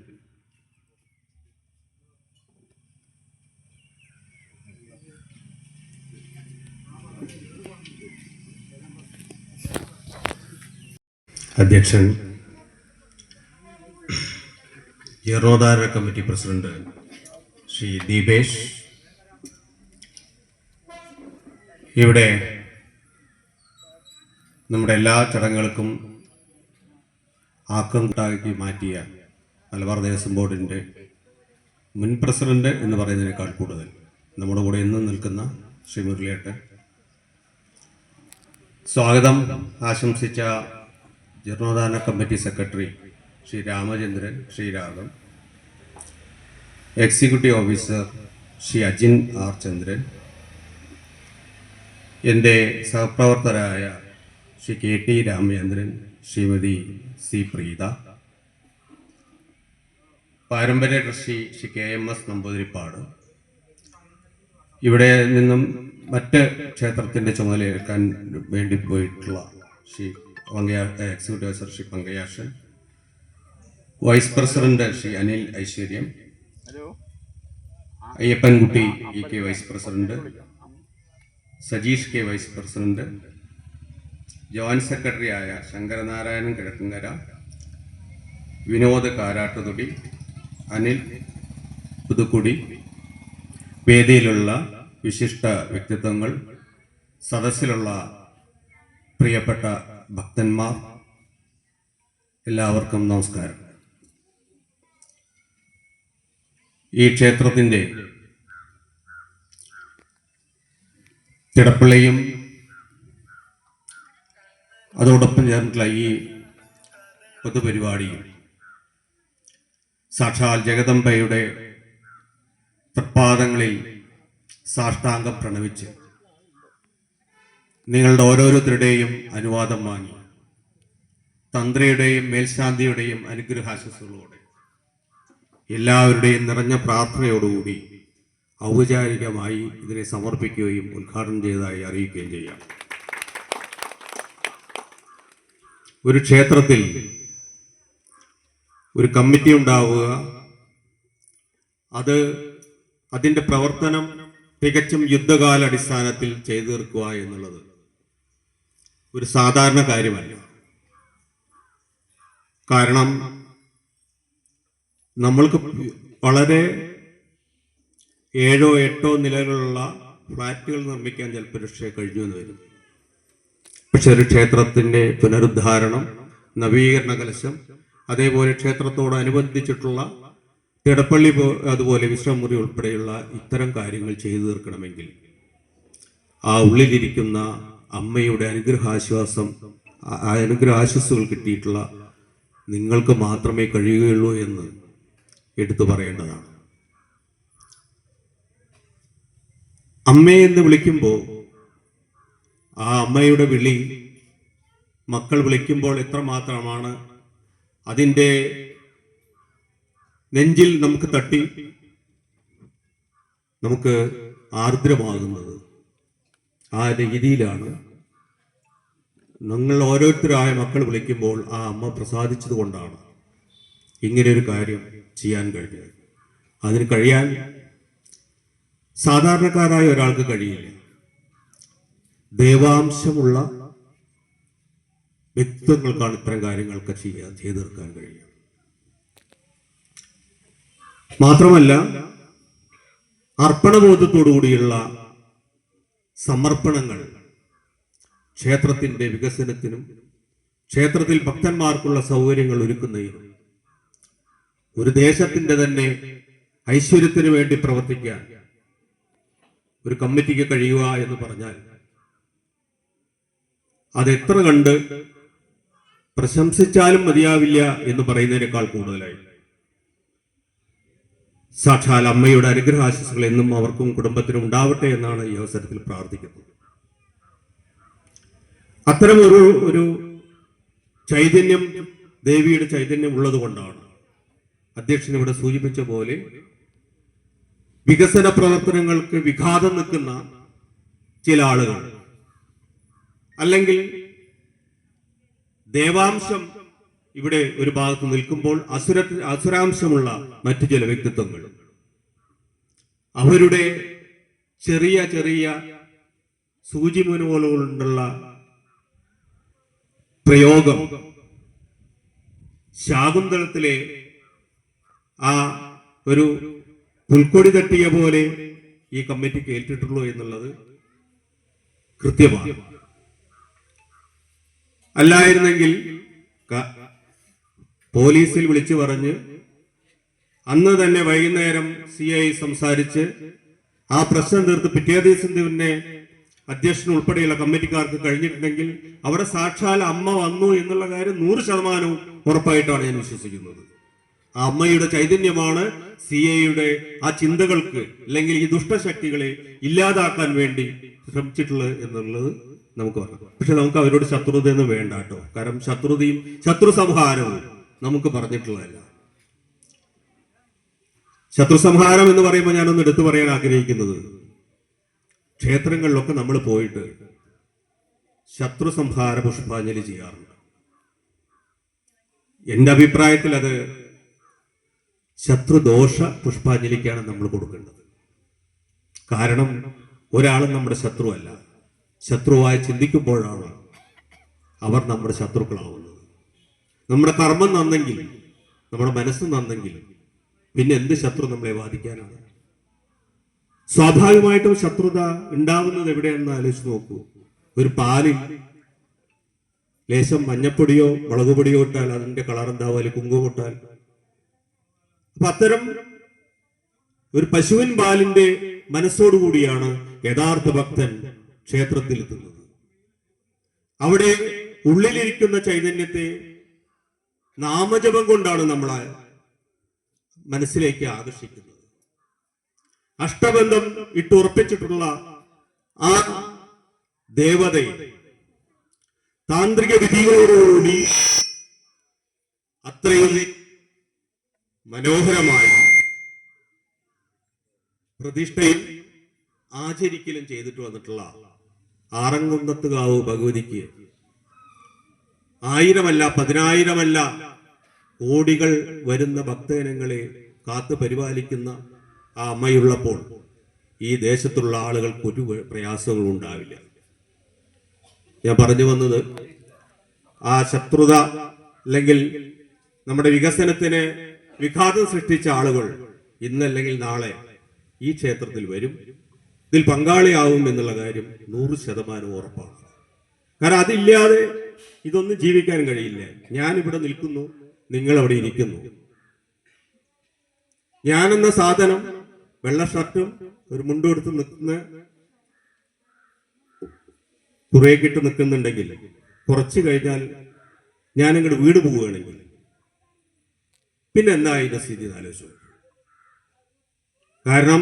അധ്യക്ഷൻ, ജീർണോദ്ധാരണ കമ്മിറ്റി പ്രസിഡന്റ് ശ്രീ ദീപേഷ്, ഇവിടെ നമ്മുടെ എല്ലാ ചടങ്ങുകൾക്കും ആക്കം കൂട്ടാക്കി മാറ്റിയ മലബാർ ദേവസ്വം ബോർഡിൻ്റെ മുൻ പ്രസിഡന്റ് എന്ന് പറയുന്നതിനേക്കാൾ കൂടുതൽ നമ്മുടെ കൂടെ ഇന്നും നിൽക്കുന്ന ശ്രീ മുരളിയേട്ടൻ, സ്വാഗതം ആശംസിച്ച ജീർണോദ്ധാരണ committee secretary Shri Ramachandran Sreeraghavan, executive officer Shri Ajin R Chandran, എൻ്റെ സഹപ്രവർത്തകരായ Shri K T Ramachandran, Shrimati C Preetha, പാരമ്പര്യ trustee Shri K M S Namboothiripad, ഇവിടെ നിന്നും മറ്റ് ക്ഷേത്രത്തിൻ്റെ ചുമതലയേൽക്കാൻ വേണ്ടി പോയിട്ടുള്ള Shri executive officer Shri Pankajakshan, vice president Shri Anil Aishwaryam, Ayyappankutty E K vice president, Sajeesh K vice president, joint secretary ആയ ശങ്കരനാരായണൻ കിഴക്കങ്കര, വിനോദ് കാരാട്ടുതൊടി, അനിൽ പുതുക്കുടി, വേദിയിലുള്ള വിശിഷ്ട വ്യക്തിത്വങ്ങൾ, സദസ്സിലുള്ള പ്രിയപ്പെട്ട ഭക്തന്മാർ, എല്ലാവർക്കും നമസ്കാരം. ഈ ക്ഷേത്രത്തിൻ്റെ തിടപ്പള്ളിയും അതോടൊപ്പം ചേർന്നിട്ടുള്ള ഈ പൊതുപരിപാടിയും സാക്ഷാൽ ജഗദംബയുടെ തൃപ്പാദങ്ങളിൽ സാഷ്ടാംഗം പ്രണമിച്ച് നിങ്ങളുടെ ഓരോരുത്തരുടെയും അനുവാദം വാങ്ങി തന്ത്രിയുടെയും മേൽശാന്തിയുടെയും അനുഗ്രഹാശസ്സുകളോടെ എല്ലാവരുടെയും നിറഞ്ഞ പ്രാർത്ഥനയോടുകൂടി ഔപചാരികമായി ഇതിനെ സമർപ്പിക്കുകയും ഉദ്ഘാടനം ചെയ്തതായി അറിയിക്കുകയും ചെയ്യാം. ഒരു ക്ഷേത്രത്തിൽ ഒരു കമ്മിറ്റി ഉണ്ടാവുക, അത് അതിൻ്റെ പ്രവർത്തനം തികച്ചും യുദ്ധകാലാടിസ്ഥാനത്തിൽ ചെയ്തു തീർക്കുക എന്നുള്ളത് ഒരു സാധാരണ കാര്യമല്ല. കാരണം നമ്മൾക്ക് വളരെ 7 or 8 നിലകളുള്ള ഫ്ലാറ്റുകൾ നിർമ്മിക്കാൻ ചിലപ്പോൾ പക്ഷേ കഴിഞ്ഞു എന്ന് വരും. പക്ഷെ ഒരു ക്ഷേത്രത്തിൻ്റെ പുനരുദ്ധാരണം, നവീകരണ കലശം, അതേപോലെ ക്ഷേത്രത്തോടനുബന്ധിച്ചിട്ടുള്ള തിടപ്പള്ളി അതുപോലെ വിശ്രമമുറി ഉൾപ്പെടെയുള്ള ഇത്തരം കാര്യങ്ങൾ ചെയ്തു തീർക്കണമെങ്കിൽ ആ ഉള്ളിലിരിക്കുന്ന അമ്മയുടെ അനുഗ്രഹാശ്വാസങ്ങൾ കിട്ടിയിട്ടുള്ള നിങ്ങൾക്ക് മാത്രമേ കഴിയുകയുള്ളൂ എന്ന് എടുത്തു പറയേണ്ടതാണ്. അമ്മയെന്ന് വിളിക്കുമ്പോൾ ആ അമ്മയുടെ വിളി മക്കൾ വിളിക്കുമ്പോൾ എത്രമാത്രമാണ് അതിൻ്റെ നെഞ്ചിൽ നമുക്ക് തട്ടി നമുക്ക് ആർദ്രമാകുന്നത്. ആ രീതിയിലാണ് നിങ്ങൾ ഓരോരുത്തരായ മക്കൾ വിളിക്കുമ്പോൾ ആ അമ്മ പ്രസാദിച്ചത് കൊണ്ടാണ് ഇങ്ങനെയൊരു കാര്യം ചെയ്യാൻ കഴിഞ്ഞത്. അതിന് കഴിയാൻ സാധാരണക്കാരായ ഒരാൾക്ക് കഴിയില്ല. ദേവാംശമുള്ള വ്യക്തിത്വങ്ങൾക്കാണ് ഇത്തരം കാര്യങ്ങളൊക്കെ ചെയ്തു തീർക്കാൻ കഴിയുക. മാത്രമല്ല, അർപ്പണബോധത്തോടുകൂടിയുള്ള സമർപ്പണങ്ങൾ ക്ഷേത്രത്തിൻ്റെ വികസനത്തിനും ക്ഷേത്രത്തിൽ ഭക്തന്മാർക്കുള്ള സൗകര്യങ്ങൾ ഒരുക്കുന്നതിനും ഒരു ദേശത്തിൻ്റെ തന്നെ ഐശ്വര്യത്തിന് വേണ്ടി പ്രവർത്തിക്കാൻ ഒരു കമ്മിറ്റിക്ക് കഴിയുക എന്ന് പറഞ്ഞാൽ അതെത്ര കണ്ട് പ്രശംസിച്ചാലും മതിയാവില്ല എന്ന് പറയുന്നതിനേക്കാൾ കൂടുതലായി സാക്ഷാൽ അമ്മയുടെ അനുഗ്രഹാശിസുകൾ എന്നും അവർക്കും കുടുംബത്തിനും ഉണ്ടാവട്ടെ എന്നാണ് ഈ അവസരത്തിൽ പ്രാർത്ഥിക്കുന്നത്. അത്തരം ഒരു ചൈതന്യം, ദേവിയുടെ ചൈതന്യം ഉള്ളത് കൊണ്ടാണ് അധ്യക്ഷൻ ഇവിടെ സൂചിപ്പിച്ച പോലെ വികസന പ്രവർത്തനങ്ങൾക്ക് വിഘാതം നിൽക്കുന്ന ചില ആളുകൾ, അല്ലെങ്കിൽ ദേവാംശം ഇവിടെ ഒരു ഭാഗത്ത് നിൽക്കുമ്പോൾ അസുരാംശമുള്ള മറ്റു ചില വ്യക്തിത്വങ്ങൾ അവരുടെ ചെറിയ ചെറിയ സൂചിമുനകളുകൊണ്ടുള്ള പ്രയോഗം ശാകുന്തളത്തിലെ ആ ഒരു പുൽക്കൊടി തട്ടിയ പോലെ ഈ കമ്മിറ്റിക്ക് ഏറ്റിട്ടുള്ളൂ എന്നുള്ളത് കൃത്യമാണ്. അല്ലായിരുന്നെങ്കിൽ പോലീസിൽ വിളിച്ചു പറഞ്ഞ് അന്ന് തന്നെ വൈകുന്നേരം CI സംസാരിച്ച് ആ പ്രശ്നം തീർത്ത് പിറ്റേ ദിവസം തന്നെ അധ്യക്ഷൻ ഉൾപ്പെടെയുള്ള കമ്മിറ്റിക്കാർക്ക് കഴിഞ്ഞിട്ടുണ്ടെങ്കിൽ അവിടെ സാക്ഷാൽ അമ്മ വന്നു എന്നുള്ള കാര്യം 100% ഉറപ്പായിട്ടാണ് ഞാൻ വിശ്വസിക്കുന്നത്. ആ അമ്മയുടെ ചൈതന്യമാണ് CAയുടെ ആ ചിന്തകൾക്ക് അല്ലെങ്കിൽ ഈ ദുഷ്ടശക്തികളെ ഇല്ലാതാക്കാൻ വേണ്ടി ശ്രമിച്ചിട്ടുള്ളത് എന്നുള്ളത് നമുക്ക് പറയാം. പക്ഷെ നമുക്ക് അവരോട് ശത്രുതയൊന്നും വേണ്ട കേട്ടോ. കാരണം ശത്രുതയും ശത്രു സംഹാരവും നമുക്ക് പറഞ്ഞിട്ടുള്ളതല്ല. ശത്രു സംഹാരം എന്ന് പറയുമ്പോൾ ഞാനൊന്ന് എടുത്തു പറയാൻ ആഗ്രഹിക്കുന്നത്, ക്ഷേത്രങ്ങളിലൊക്കെ നമ്മൾ പോയിട്ട് ശത്രു സംഹാര പുഷ്പാഞ്ജലി ചെയ്യാറുണ്ട്. എന്റെ അഭിപ്രായത്തിൽ അത് ശത്രുദോഷ പുഷ്പാഞ്ജലിക്കാണ് നമ്മൾ കൊടുക്കേണ്ടത്. കാരണം ഒരാളും നമ്മുടെ ശത്രുവല്ല. ശത്രുവായി ചിന്തിക്കുമ്പോഴാണ് അവർ നമ്മുടെ ശത്രുക്കളാവുന്നത്. നമ്മുടെ കർമ്മം നന്നെങ്കിൽ, നമ്മുടെ മനസ്സ് നന്നെങ്കിൽ പിന്നെ എന്ത് ശത്രു നമ്മളെ ബാധിക്കാനാണ്? സ്വാഭാവികമായിട്ടും ശത്രുത ഉണ്ടാവുന്നത് എവിടെയാണെന്ന് ആലോചിച്ച് നോക്കൂ. ഒരു പാലിൽ ലേശം മഞ്ഞപ്പൊടിയോ മുളക് പൊടിയോ ഇട്ടാൽ അതിന്റെ കളർ എന്താവും? അല്ലെങ്കിൽ കുങ്കുമം ഇട്ടാൽ. അപ്പൊ അത്തരം ഒരു പശുവിൻ പാലിന്റെ മനസ്സോടുകൂടിയാണ് യഥാർത്ഥ ഭക്തൻ ക്ഷേത്രത്തിൽ എത്തുന്നത്. അവിടെ ഉള്ളിലിരിക്കുന്ന ചൈതന്യത്തെ നാമജപം കൊണ്ടാണ് നമ്മളെ മനസ്സിലേക്ക് ആകർഷിക്കുന്നത്. അഷ്ടബന്ധം ഇട്ടുറപ്പിച്ചിട്ടുള്ള ആ ദേവതയെ താന്ത്രിക വിധികളോടുകൂടി അത്രയും മനോഹരമായി പ്രതിഷ്ഠയിൽ ആചരിക്കലും ചെയ്തിട്ട് വന്നിട്ടുള്ള ആറങ്കുന്നത്തുകാവ് ഭഗവതിക്ക് 1000 10,000 കോടികൾ വരുന്ന ഭക്തജനങ്ങളെ കാത്തു പരിപാലിക്കുന്ന ആ അമ്മയുള്ളപ്പോൾ ഈ ദേശത്തുള്ള ആളുകൾക്ക് ഒരു പ്രയാസങ്ങളും ഉണ്ടാവില്ല. ഞാൻ പറഞ്ഞു വന്നത്, ആ ശത്രുത അല്ലെങ്കിൽ നമ്മുടെ വികസനത്തിന് വിഘാതം സൃഷ്ടിച്ച ആളുകൾ ഇന്നല്ലെങ്കിൽ നാളെ ഈ ക്ഷേത്രത്തിൽ വരും, ഇതിൽ പങ്കാളിയാവും എന്നുള്ള കാര്യം 100% ഉറപ്പാണ്. കാരണം അതില്ലാതെ ഇതൊന്നും ജീവിക്കാൻ കഴിയില്ല. ഞാനിവിടെ നിൽക്കുന്നു, നിങ്ങൾ അവിടെ ഇരിക്കുന്നു. ഞാനെന്ന സാധനം വെള്ള ഷർട്ടും ഒരു മുണ്ടും എടുത്ത് നിൽക്കുന്ന കുറേക്കിട്ട് നിൽക്കുന്നുണ്ടെങ്കിൽ കുറച്ച് കഴിഞ്ഞാൽ ഞാനിങ്ങോട്ട് വീട് പോവുകയാണെങ്കിൽ പിന്നെ എന്താ ഇതിന്റെ സ്ഥിതി ആലോചിച്ചു. കാരണം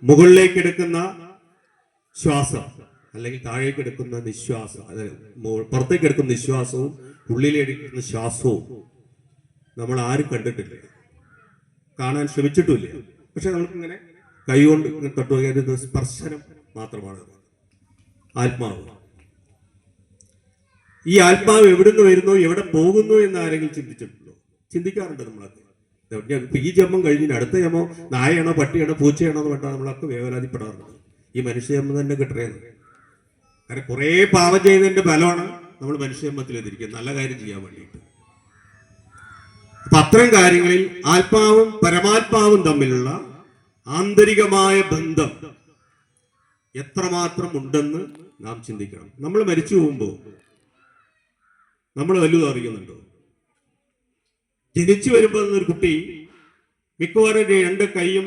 മുകളിലേക്ക് എടുക്കുന്ന ശ്വാസം അല്ലെങ്കിൽ താഴേക്ക് എടുക്കുന്ന നിശ്വാസം, പുറത്തേക്ക് എടുക്കുന്ന നിശ്വാസവും ഉള്ളിലെടുക്കുന്ന ശ്വാസവും നമ്മൾ ആരും കണ്ടിട്ടില്ല, കാണാൻ ശ്രമിച്ചിട്ടുമില്ല. പക്ഷെ നമുക്കിങ്ങനെ കൈകൊണ്ട് തട്ടുക, സ്പർശനം മാത്രമാണ് ആത്മാവ്. ഈ ആത്മാവ് എവിടുന്ന് വരുന്നു, എവിടെ പോകുന്നു എന്ന് ആരെങ്കിലും ചിന്തിച്ചിട്ടുണ്ടോ? ചിന്തിക്കാറുണ്ട് നമ്മളൊക്കെ. ഇപ്പൊ ഈ ജന്മം കഴിഞ്ഞിട്ട് അടുത്ത ജന്മം നായയാണോ പട്ടിയാണോ പൂച്ചയാണോ എന്ന് പറഞ്ഞാൽ നമ്മളൊക്കെ വേവലാതിപ്പെടാറുണ്ട്. ഈ മനുഷ്യജന്മം തന്നെ കിട്ടണേന്ന്. കാരണം കുറെ പാപം ചെയ്യുന്നതിന്റെ ഫലമാണ് നമ്മൾ മനുഷ്യജന്മത്തിൽ എത്തിയിരിക്കുന്നത്, നല്ല കാര്യം ചെയ്യാൻ വേണ്ടിയിട്ട്. അപ്പൊ അത്തരം കാര്യങ്ങളിൽ ആത്മാവും പരമാത്മാവും തമ്മിലുള്ള ആന്തരികമായ ബന്ധം എത്രമാത്രം ഉണ്ടെന്ന് നാം ചിന്തിക്കണം. നമ്മൾ മരിച്ചു പോകുമ്പോൾ നമ്മൾ വല്ലതും അറിയുന്നുണ്ടോ? ജനിച്ചു വരുമ്പോൾ ഒരു കുട്ടി മിക്കവാറും 2 കൈയും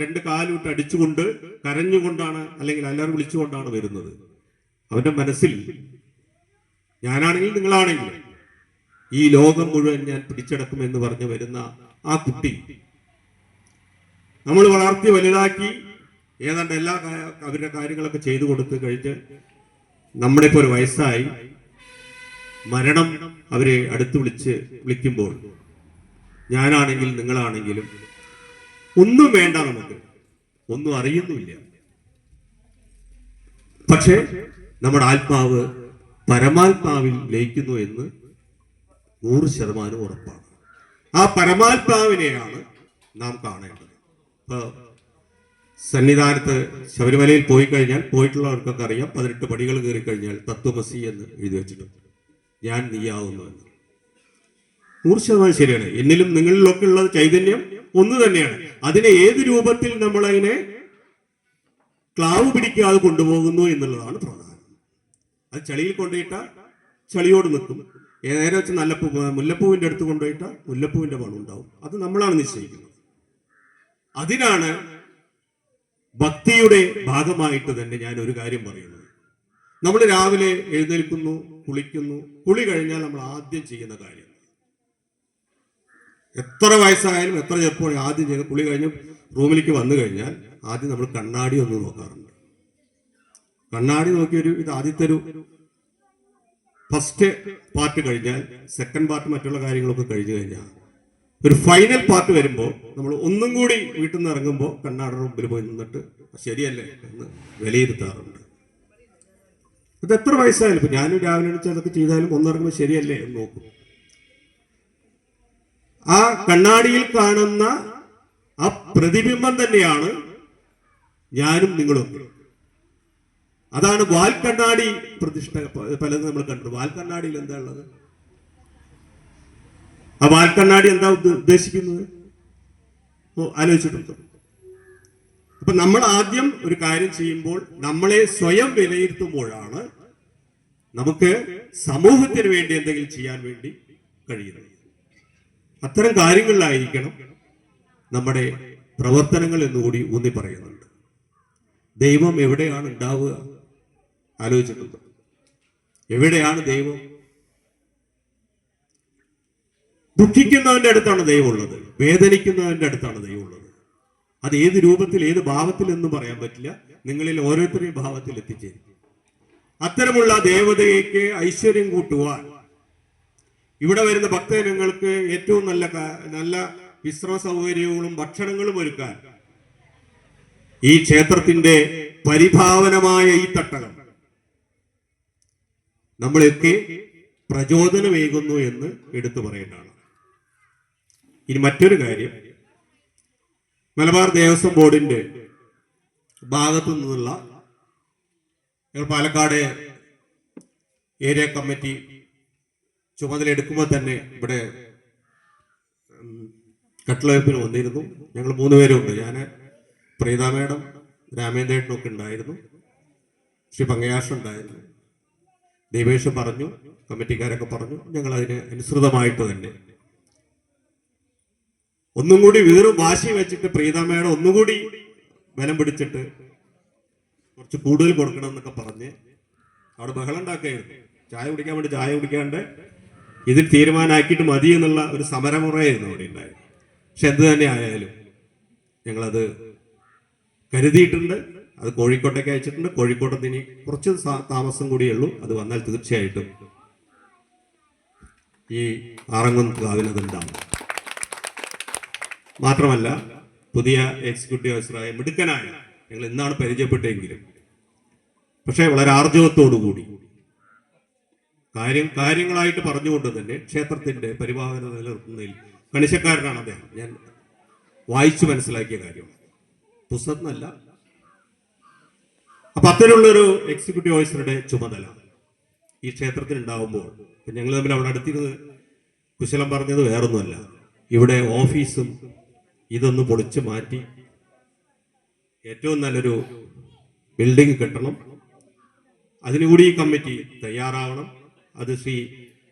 2 കാലും ഇട്ട് അടിച്ചുകൊണ്ട് കരഞ്ഞുകൊണ്ടാണ് അല്ലെങ്കിൽ എല്ലാവരും വിളിച്ചുകൊണ്ടാണ് വരുന്നത്. അവന്റെ മനസ്സിൽ ഞാനാണെങ്കിൽ നിങ്ങളാണെങ്കിൽ ഈ ലോകം മുഴുവൻ ഞാൻ പിടിച്ചടക്കും എന്ന് പറഞ്ഞു വരുന്ന ആ കുട്ടി നമ്മൾ വളർത്തി വലുതാക്കി ഏതാണ്ട് എല്ലാ അവരുടെ കാര്യങ്ങളൊക്കെ ചെയ്തു കൊടുത്ത് കഴിഞ്ഞ് നമ്മുടെ ഇപ്പോൾ ഒരു വയസ്സായി മരണം അവരെ അടുത്ത് വിളിക്കുമ്പോൾ ഞാനാണെങ്കിൽ നിങ്ങളാണെങ്കിലും ഒന്നും വേണ്ട, നമുക്ക് ഒന്നും അറിയുന്നുമില്ല. പക്ഷെ നമ്മുടെ ആത്മാവ് പരമാത്മാവിൽ ലയിക്കുന്നു എന്ന് 100% ഉറപ്പാണ്. ആ പരമാത്മാവിനെയാണ് നാം കാണേണ്ടത്. ഇപ്പൊ സന്നിധാനത്ത് ശബരിമലയിൽ പോയി കഴിഞ്ഞാൽ പോയിട്ടുള്ളവർക്കൊക്കെ അറിയാം, 18 പടികൾ കയറി കഴിഞ്ഞാൽ തത്വമസി എന്ന് എഴുതി വെച്ചിട്ടുണ്ട്. ഞാൻ നീയാവുന്നു എന്ന്. 100% ശരിയാണ്. എന്നിലും നിങ്ങളിലൊക്കെ ഉള്ള ചൈതന്യം ഒന്ന് തന്നെയാണ്. അതിനെ ഏത് രൂപത്തിൽ നമ്മളതിനെ ക്ലാവ് പിടിക്കാതെ കൊണ്ടുപോകുന്നു എന്നുള്ളതാണ് പ്രധാനം. അത് ചളിയിൽ കൊണ്ടുപോയിട്ട ചളിയോട് നിൽക്കും. നേരെ വെച്ച് നല്ല മുല്ലപ്പൂവിന്റെ അടുത്ത് കൊണ്ടുപോയിട്ട മുല്ലപ്പൂവിന്റെ മണം ഉണ്ടാവും. അത് നമ്മളാണ് നിശ്ചയിക്കുന്നത്. അതിനാണ് ഭക്തിയുടെ ഭാഗമായിട്ട് തന്നെ ഞാൻ ഒരു കാര്യം പറയുന്നത്. നമ്മൾ രാവിലെ എഴുന്നേൽക്കുന്നു, കുളിക്കുന്നു. കുളി കഴിഞ്ഞാൽ നമ്മൾ ആദ്യം ചെയ്യുന്ന കാര്യം എത്ര വയസ്സായാലും എത്ര ചെറുപ്പമായാലും ആദ്യം ചെയ്ത് കുളി കഴിഞ്ഞ് റൂമിലേക്ക് വന്നു കഴിഞ്ഞാൽ ആദ്യം നമ്മൾ കണ്ണാടി ഒന്ന് നോക്കാറുണ്ട്. കണ്ണാടി നോക്കിയൊരു ഇത് ആദ്യത്തെ ഒരു ഫസ്റ്റ് പാർട്ട് കഴിഞ്ഞാൽ സെക്കൻഡ് പാർട്ട് മറ്റുള്ള കാര്യങ്ങളൊക്കെ കഴിഞ്ഞു കഴിഞ്ഞാൽ ഒരു ഫൈനൽ പാർട്ട് വരുമ്പോൾ നമ്മൾ ഒന്നും കൂടി വീട്ടിൽ നിന്ന് ഇറങ്ങുമ്പോൾ കണ്ണാടിയുടെ മുമ്പിൽ പോയി നിന്നിട്ട് ശരിയല്ലേ എന്ന് വിലയിരുത്താറുണ്ട്. അത് എത്ര വയസ്സായാലും ഇപ്പൊ ഞാനും രാവിലെ എണീച്ച് അതൊക്കെ ചെയ്താലും ഒന്നിറങ്ങുമ്പോൾ ശരിയല്ലേ എന്ന് നോക്കും. ആ കണ്ണാടിയിൽ കാണുന്ന ആ പ്രതിബിംബം തന്നെയാണ് ഞാനും നിങ്ങളൊക്കെ. അതാണ് വാൽക്കണ്ണാടി പ്രതിഷ്ഠ. പലതും നമ്മൾ കണ്ടു. വാൽക്കണ്ണാടിയിൽ എന്താ ഉള്ളത്? ആ വാൽക്കണ്ണാടി എന്താ ഉദ്ദേശിക്കുന്നത്? ആലോചിച്ചിട്ടുണ്ടോ? അപ്പൊ നമ്മൾ ആദ്യം ഒരു കാര്യം ചെയ്യുമ്പോൾ നമ്മളെ സ്വയം വിലയിരുത്തുമ്പോഴാണ് നമുക്ക് സമൂഹത്തിന് വേണ്ടി എന്തെങ്കിലും ചെയ്യാൻ വേണ്ടി കഴിയുന്നത്. അത്തരം കാര്യങ്ങളിലായിരിക്കണം നമ്മുടെ പ്രവർത്തനങ്ങൾ എന്നുകൂടി ഊന്നി പറയുന്നുണ്ട്. ദൈവം എവിടെയാണ് ഉണ്ടാവുക? ആലോചിച്ചിട്ടുണ്ട്? എവിടെയാണ് ദൈവം? ദുഃഖിക്കുന്നവന്റെ അടുത്താണ് ദൈവമുള്ളത്, വേദനിക്കുന്നവന്റെ അടുത്താണ് ദൈവമുള്ളത്. അത് ഏത് രൂപത്തിൽ ഏത് ഭാവത്തിൽ എന്നും പറയാൻ പറ്റില്ല. നിങ്ങളിൽ ഓരോരുത്തരെയും ഭാവത്തിൽ എത്തിച്ചേരും. അത്തരമുള്ള ദേവതയ്ക്ക് ഐശ്വര്യം കൂട്ടുവാൻ ഇവിടെ വരുന്ന ഭക്തജനങ്ങൾക്ക് ഏറ്റവും നല്ല വിശ്രമ സൗകര്യങ്ങളും ഭക്ഷണങ്ങളും ഒരുക്കാൻ ഈ ക്ഷേത്രത്തിന്റെ പരിഭാവനമായ ഈ തട്ടകം നമ്മളൊക്കെ പ്രചോദനമേകുന്നു എന്ന് എടുത്തു പറയേണ്ടതാണ്. ഇനി മറ്റൊരു കാര്യം, മലബാർ ദേവസ്വം ബോർഡിന്റെ ഭാഗത്തു നിന്നുള്ള പാലക്കാട് ഏരിയ കമ്മിറ്റി ചുമതല എടുക്കുമ്പോൾ തന്നെ ഇവിടെ കട്ട്ലവെപ്പിന് വന്നിരുന്നു. ഞങ്ങൾ 3 പേരുണ്ട്. ഞാൻ, പ്രീത മേഡം, രാമേന്ദ്രേട്ടനൊക്കെ ഉണ്ടായിരുന്നു, ശ്രീ പങ്കയാഷ് ഉണ്ടായിരുന്നു, ദീപേഷ് പറഞ്ഞു, കമ്മിറ്റിക്കാരൊക്കെ പറഞ്ഞു. ഞങ്ങൾ അതിന് അനുസൃതമായിട്ട് തന്നെ ഒന്നും കൂടി വീറും വാശി വെച്ചിട്ട് പ്രീത മേഡം ഒന്നുകൂടി ബലം പിടിച്ചിട്ട് കുറച്ച് കൂടുതൽ കൊടുക്കണം എന്നൊക്കെ പറഞ്ഞ് അവിടെ ബഹളം ഉണ്ടാക്കുകയായിരുന്നു. ചായ കുടിക്കാൻ വേണ്ടി ചായ കുടിക്കാണ്ട് ഇതിൽ തീരുമാനമാക്കിയിട്ട് മതി എന്നുള്ള ഒരു സമരമുറയായിരുന്നു അവിടെ ഉണ്ടായത്. പക്ഷെ എന്ത് തന്നെ ആയാലും ഞങ്ങളത് കരുതിയിട്ടുണ്ട്. അത് കോഴിക്കോട്ടേക്ക് അയച്ചിട്ടുണ്ട്. കോഴിക്കോട്ടത്ത് ഇനി കുറച്ച് താമസം കൂടിയേ ഉള്ളൂ. അത് വന്നാൽ തീർച്ചയായിട്ടും ഈ ആറങ്ങുംകാവിൽ അതുണ്ടാവും. മാത്രമല്ല, പുതിയ എക്സിക്യൂട്ടീവ് ഓഫീസറായ മിടുക്കനായ ഞങ്ങൾ ഇന്നാണ് പരിചയപ്പെട്ടെങ്കിലും പക്ഷേ വളരെ ആർജവത്തോടുകൂടി കാര്യങ്ങളായിട്ട് പറഞ്ഞുകൊണ്ട് തന്നെ ക്ഷേത്രത്തിന്റെ പരിപാലന നിലനിർത്തുന്നതിൽ കണിശക്കാരനാണ് അദ്ദേഹം. ഞാൻ വായിച്ചു മനസ്സിലാക്കിയ കാര്യമാണ്, പുസ്തകത്തിനല്ല. അപ്പൊ അത്തരമുള്ളൊരു എക്സിക്യൂട്ടീവ് ഓഫീസറുടെ ചുമതല ഈ ക്ഷേത്രത്തിൽ ഉണ്ടാവുമ്പോൾ ഞങ്ങൾ തമ്മിൽ അവിടെ അടുത്തിരുന്ന് കുശലം പറഞ്ഞത് വേറൊന്നുമല്ല, ഇവിടെ ഓഫീസും ഇതൊന്ന് പൊളിച്ചു മാറ്റി ഏറ്റവും നല്ലൊരു ബിൽഡിംഗ് കെട്ടണം, അതിനുകൂടി ഈ കമ്മിറ്റി തയ്യാറാവണം. അത് ശ്രീ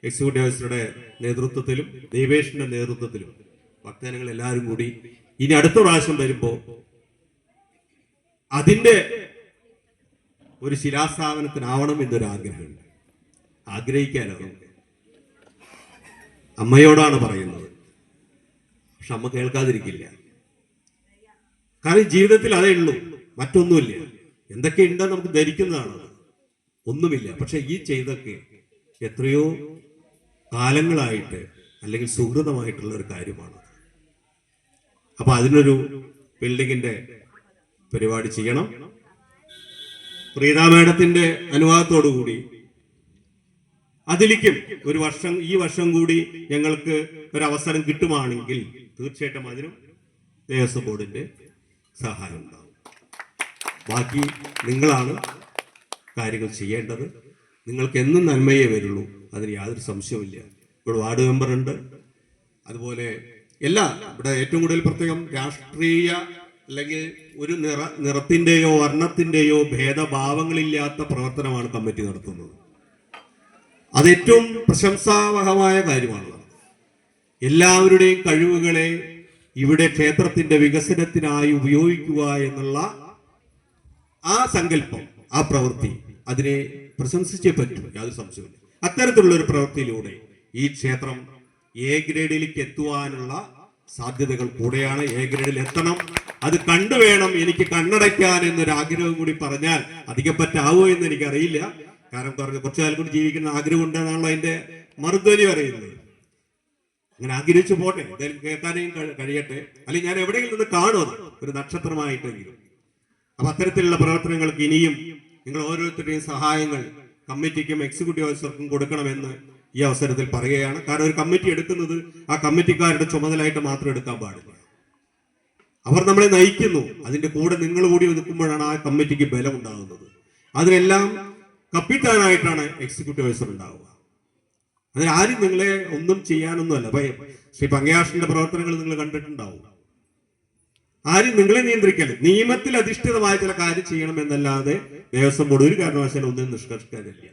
എക്സിക്യൂട്ടീവ് ഓഫീസറുടെ നേതൃത്വത്തിലും ദീപേഷിന്റെ നേതൃത്വത്തിലും ഭക്തജനങ്ങൾ എല്ലാവരും കൂടി ഇനി അടുത്ത പ്രാവശ്യം വരുമ്പോൾ അതിന്റെ ഒരു ശിലാസ്ഥാപനത്തിനാവണം എന്നൊരു ആഗ്രഹമുണ്ട്. ആഗ്രഹിക്കാനോ നമുക്ക് അമ്മയോടാണ് പറയുന്നത്, പക്ഷെ അമ്മ കേൾക്കാതിരിക്കില്ല. കാരണം ജീവിതത്തിൽ അതേ ഉള്ളൂ, മറ്റൊന്നുമില്ല. എന്തൊക്കെ ഉണ്ടെന്ന് നമുക്ക് ധരിക്കുന്നതാണ്, ഒന്നുമില്ല. പക്ഷെ ഈ ചെയ്തൊക്കെ എത്രയോ കാലങ്ങളായിട്ട് അല്ലെങ്കിൽ സുഹൃതമായിട്ടുള്ള ഒരു കാര്യമാണ്. അപ്പൊ അതിനൊരു ബിൽഡിങ്ങിന്റെ പരിപാടി ചെയ്യണം. പ്രീത മേഡത്തിന്റെ അനുവാദത്തോടുകൂടി അതിലേക്കും ഒരു വർഷം, ഈ വർഷം കൂടി ഞങ്ങൾക്ക് ഒരു അവസരം കിട്ടുവാണെങ്കിൽ തീർച്ചയായിട്ടും അതിനും ദേവസ്വം ബോർഡിന്റെ സഹായം ഉണ്ടാവും. ബാക്കി നിങ്ങളാണ് കാര്യങ്ങൾ ചെയ്യേണ്ടത്. നിങ്ങൾക്ക് എന്നും നന്മയേ വരുള്ളൂ, അതിന് യാതൊരു സംശയവുമില്ല. ഇവിടെ വാർഡ് മെമ്പർ ഉണ്ട്, അതുപോലെ ഇവിടെ ഏറ്റവും കൂടുതൽ പ്രത്യേകം രാഷ്ട്രീയ അല്ലെങ്കിൽ ഒരു നിറത്തിന്റെയോ വർണ്ണത്തിന്റെയോ ഭേദഭാവങ്ങളില്ലാത്ത പ്രവർത്തനമാണ് കമ്മിറ്റി നടത്തുന്നത്. അത് ഏറ്റവും പ്രശംസാവഹമായ കാര്യമാണ്. എല്ലാവരുടെയും കഴിവുകളെ ഇവിടെ ക്ഷേത്രത്തിന്റെ വികസനത്തിനായി ഉപയോഗിക്കുക എന്നുള്ള ആ സങ്കല്പം, ആ പ്രവൃത്തി, അതിനെ പ്രശംസിച്ചേ പറ്റൂ, യാതൊരു സംശയമില്ല. അത്തരത്തിലുള്ള ഒരു പ്രവൃത്തിയിലൂടെ ഈ ക്ഷേത്രം എ ഗ്രേഡിലേക്ക് എത്തുവാനുള്ള സാധ്യതകൾ കൂടെയാണ്. എ ഗ്രേഡിൽ എത്തണം, അത് കണ്ടുവേണം എനിക്ക് കണ്ണടയ്ക്കാൻ എന്നൊരു ആഗ്രഹം കൂടി പറഞ്ഞാൽ അധികം പറ്റാവോ എന്ന് എനിക്കറിയില്ല. കാരണം കുറച്ചു കാലം കൂടി ജീവിക്കുന്ന ആഗ്രഹം ഉണ്ടെന്നാണല്ലോ അതിന്റെ മറുധ്വനി പറയുന്നത്. അങ്ങനെ ആഗ്രഹിച്ചു പോട്ടെ, എന്തായാലും കേൾക്കാനും കഴിയട്ടെ, അല്ലെങ്കിൽ ഞാൻ എവിടെയെങ്കിലും നിന്ന് കാണുമത് ഒരു നക്ഷത്രമായിട്ടെങ്കിലും. അപ്പൊ അത്തരത്തിലുള്ള പ്രവർത്തനങ്ങൾക്ക് ഇനിയും നിങ്ങൾ ഓരോരുത്തരുടെയും സഹായങ്ങൾ കമ്മിറ്റിക്കും എക്സിക്യൂട്ടീവ് ഓഫീസർക്കും കൊടുക്കണമെന്ന് ഈ അവസരത്തിൽ പറയുകയാണ്. കാരണം ഒരു കമ്മിറ്റി എടുക്കുന്നത് ആ കമ്മിറ്റിക്കാരുടെ ചുമതലയായിട്ട് മാത്രം എടുക്കാൻ പാടില്ല. അവർ നമ്മളെ നയിക്കുന്നു, അതിന്റെ കൂടെ നിങ്ങൾ കൂടി നിൽക്കുമ്പോഴാണ് ആ കമ്മിറ്റിക്ക് ബലം ഉണ്ടാകുന്നത്. അതിനെല്ലാം കപ്പിത്താനായിട്ടാണ് എക്സിക്യൂട്ടീവ് ഓഫീസർ ഉണ്ടാവുക. അതിന് ആരും നിങ്ങളെ ഒന്നും ചെയ്യാനൊന്നുമല്ല. അപ്പൊ ശ്രീ പങ്കയാഷിന്റെ പ്രവർത്തനങ്ങൾ നിങ്ങൾ കണ്ടിട്ടുണ്ടാവും. ആരും നിങ്ങളെ നിയന്ത്രിക്കല്, നിയമത്തിൽ അധിഷ്ഠിതമായ ചില കാര്യം ചെയ്യണം എന്നല്ലാതെ ദേവസ്വം ബോർഡ് ഒരു കാരണവശാലും ഒന്നും നിഷ്കർഷിക്കാനില്ല.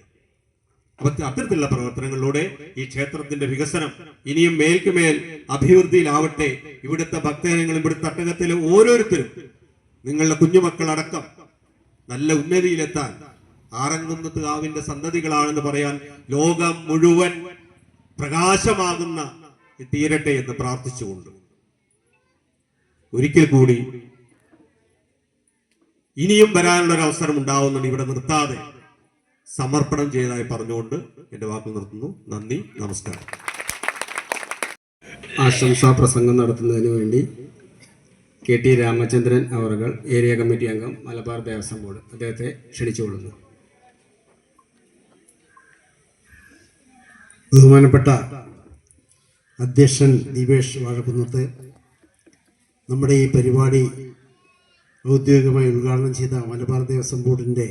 അപ്പൊ അത്തരത്തിലുള്ള പ്രവർത്തനങ്ങളിലൂടെ ഈ ക്ഷേത്രത്തിന്റെ വികസനം ഇനിയും മേൽക്കുമേൽ അഭിവൃദ്ധിയിലാവട്ടെ. ഇവിടുത്തെ ഭക്തജനങ്ങളും ഇവിടുത്തെ തട്ടകത്തിലെ ഓരോരുത്തരും നിങ്ങളുടെ കുഞ്ഞുമക്കളടക്കം നല്ല ഉന്നതിയിലെത്താൻ ആറന്മുളത്ത് കാവിന്റെ സന്തതികളാണെന്ന് പറയാൻ ലോകം മുഴുവൻ പ്രകാശമാകുന്ന തീരട്ടെ എന്ന് പ്രാർത്ഥിച്ചുകൊണ്ട് ഒരിക്കൽ കൂടി ഇനിയും വരാനുള്ള ഒരു അവസരം ഉണ്ടാവുന്നുണ്ട്. ഇവിടെ നിർത്താതെ സമർപ്പണം ചെയ്തതായി പറഞ്ഞുകൊണ്ട് എന്റെ വാക്കുകൾ നിർത്തുന്നു. നന്ദി, നമസ്കാരം. ആശംസാ പ്രസംഗം നടത്തുന്നതിന് വേണ്ടി KT രാമചന്ദ്രൻ അവറുകൾ, ഏരിയ കമ്മിറ്റി അംഗം, മലബാർ ദേവസ്വം ബോർഡ്, അദ്ദേഹത്തെ ക്ഷണിച്ചുകൊള്ളുന്നു. ബഹുമാനപ്പെട്ട അധ്യക്ഷൻ ദീപേഷ് വാഴക്കുന്നത്ത് നമ്മുടെ ഈ പരിപാടി ഔദ്യോഗികമായി ഉദ്ഘാടനം ചെയ്ത മലബാർ ദേവസ്വം ബോർഡിൻ്റെ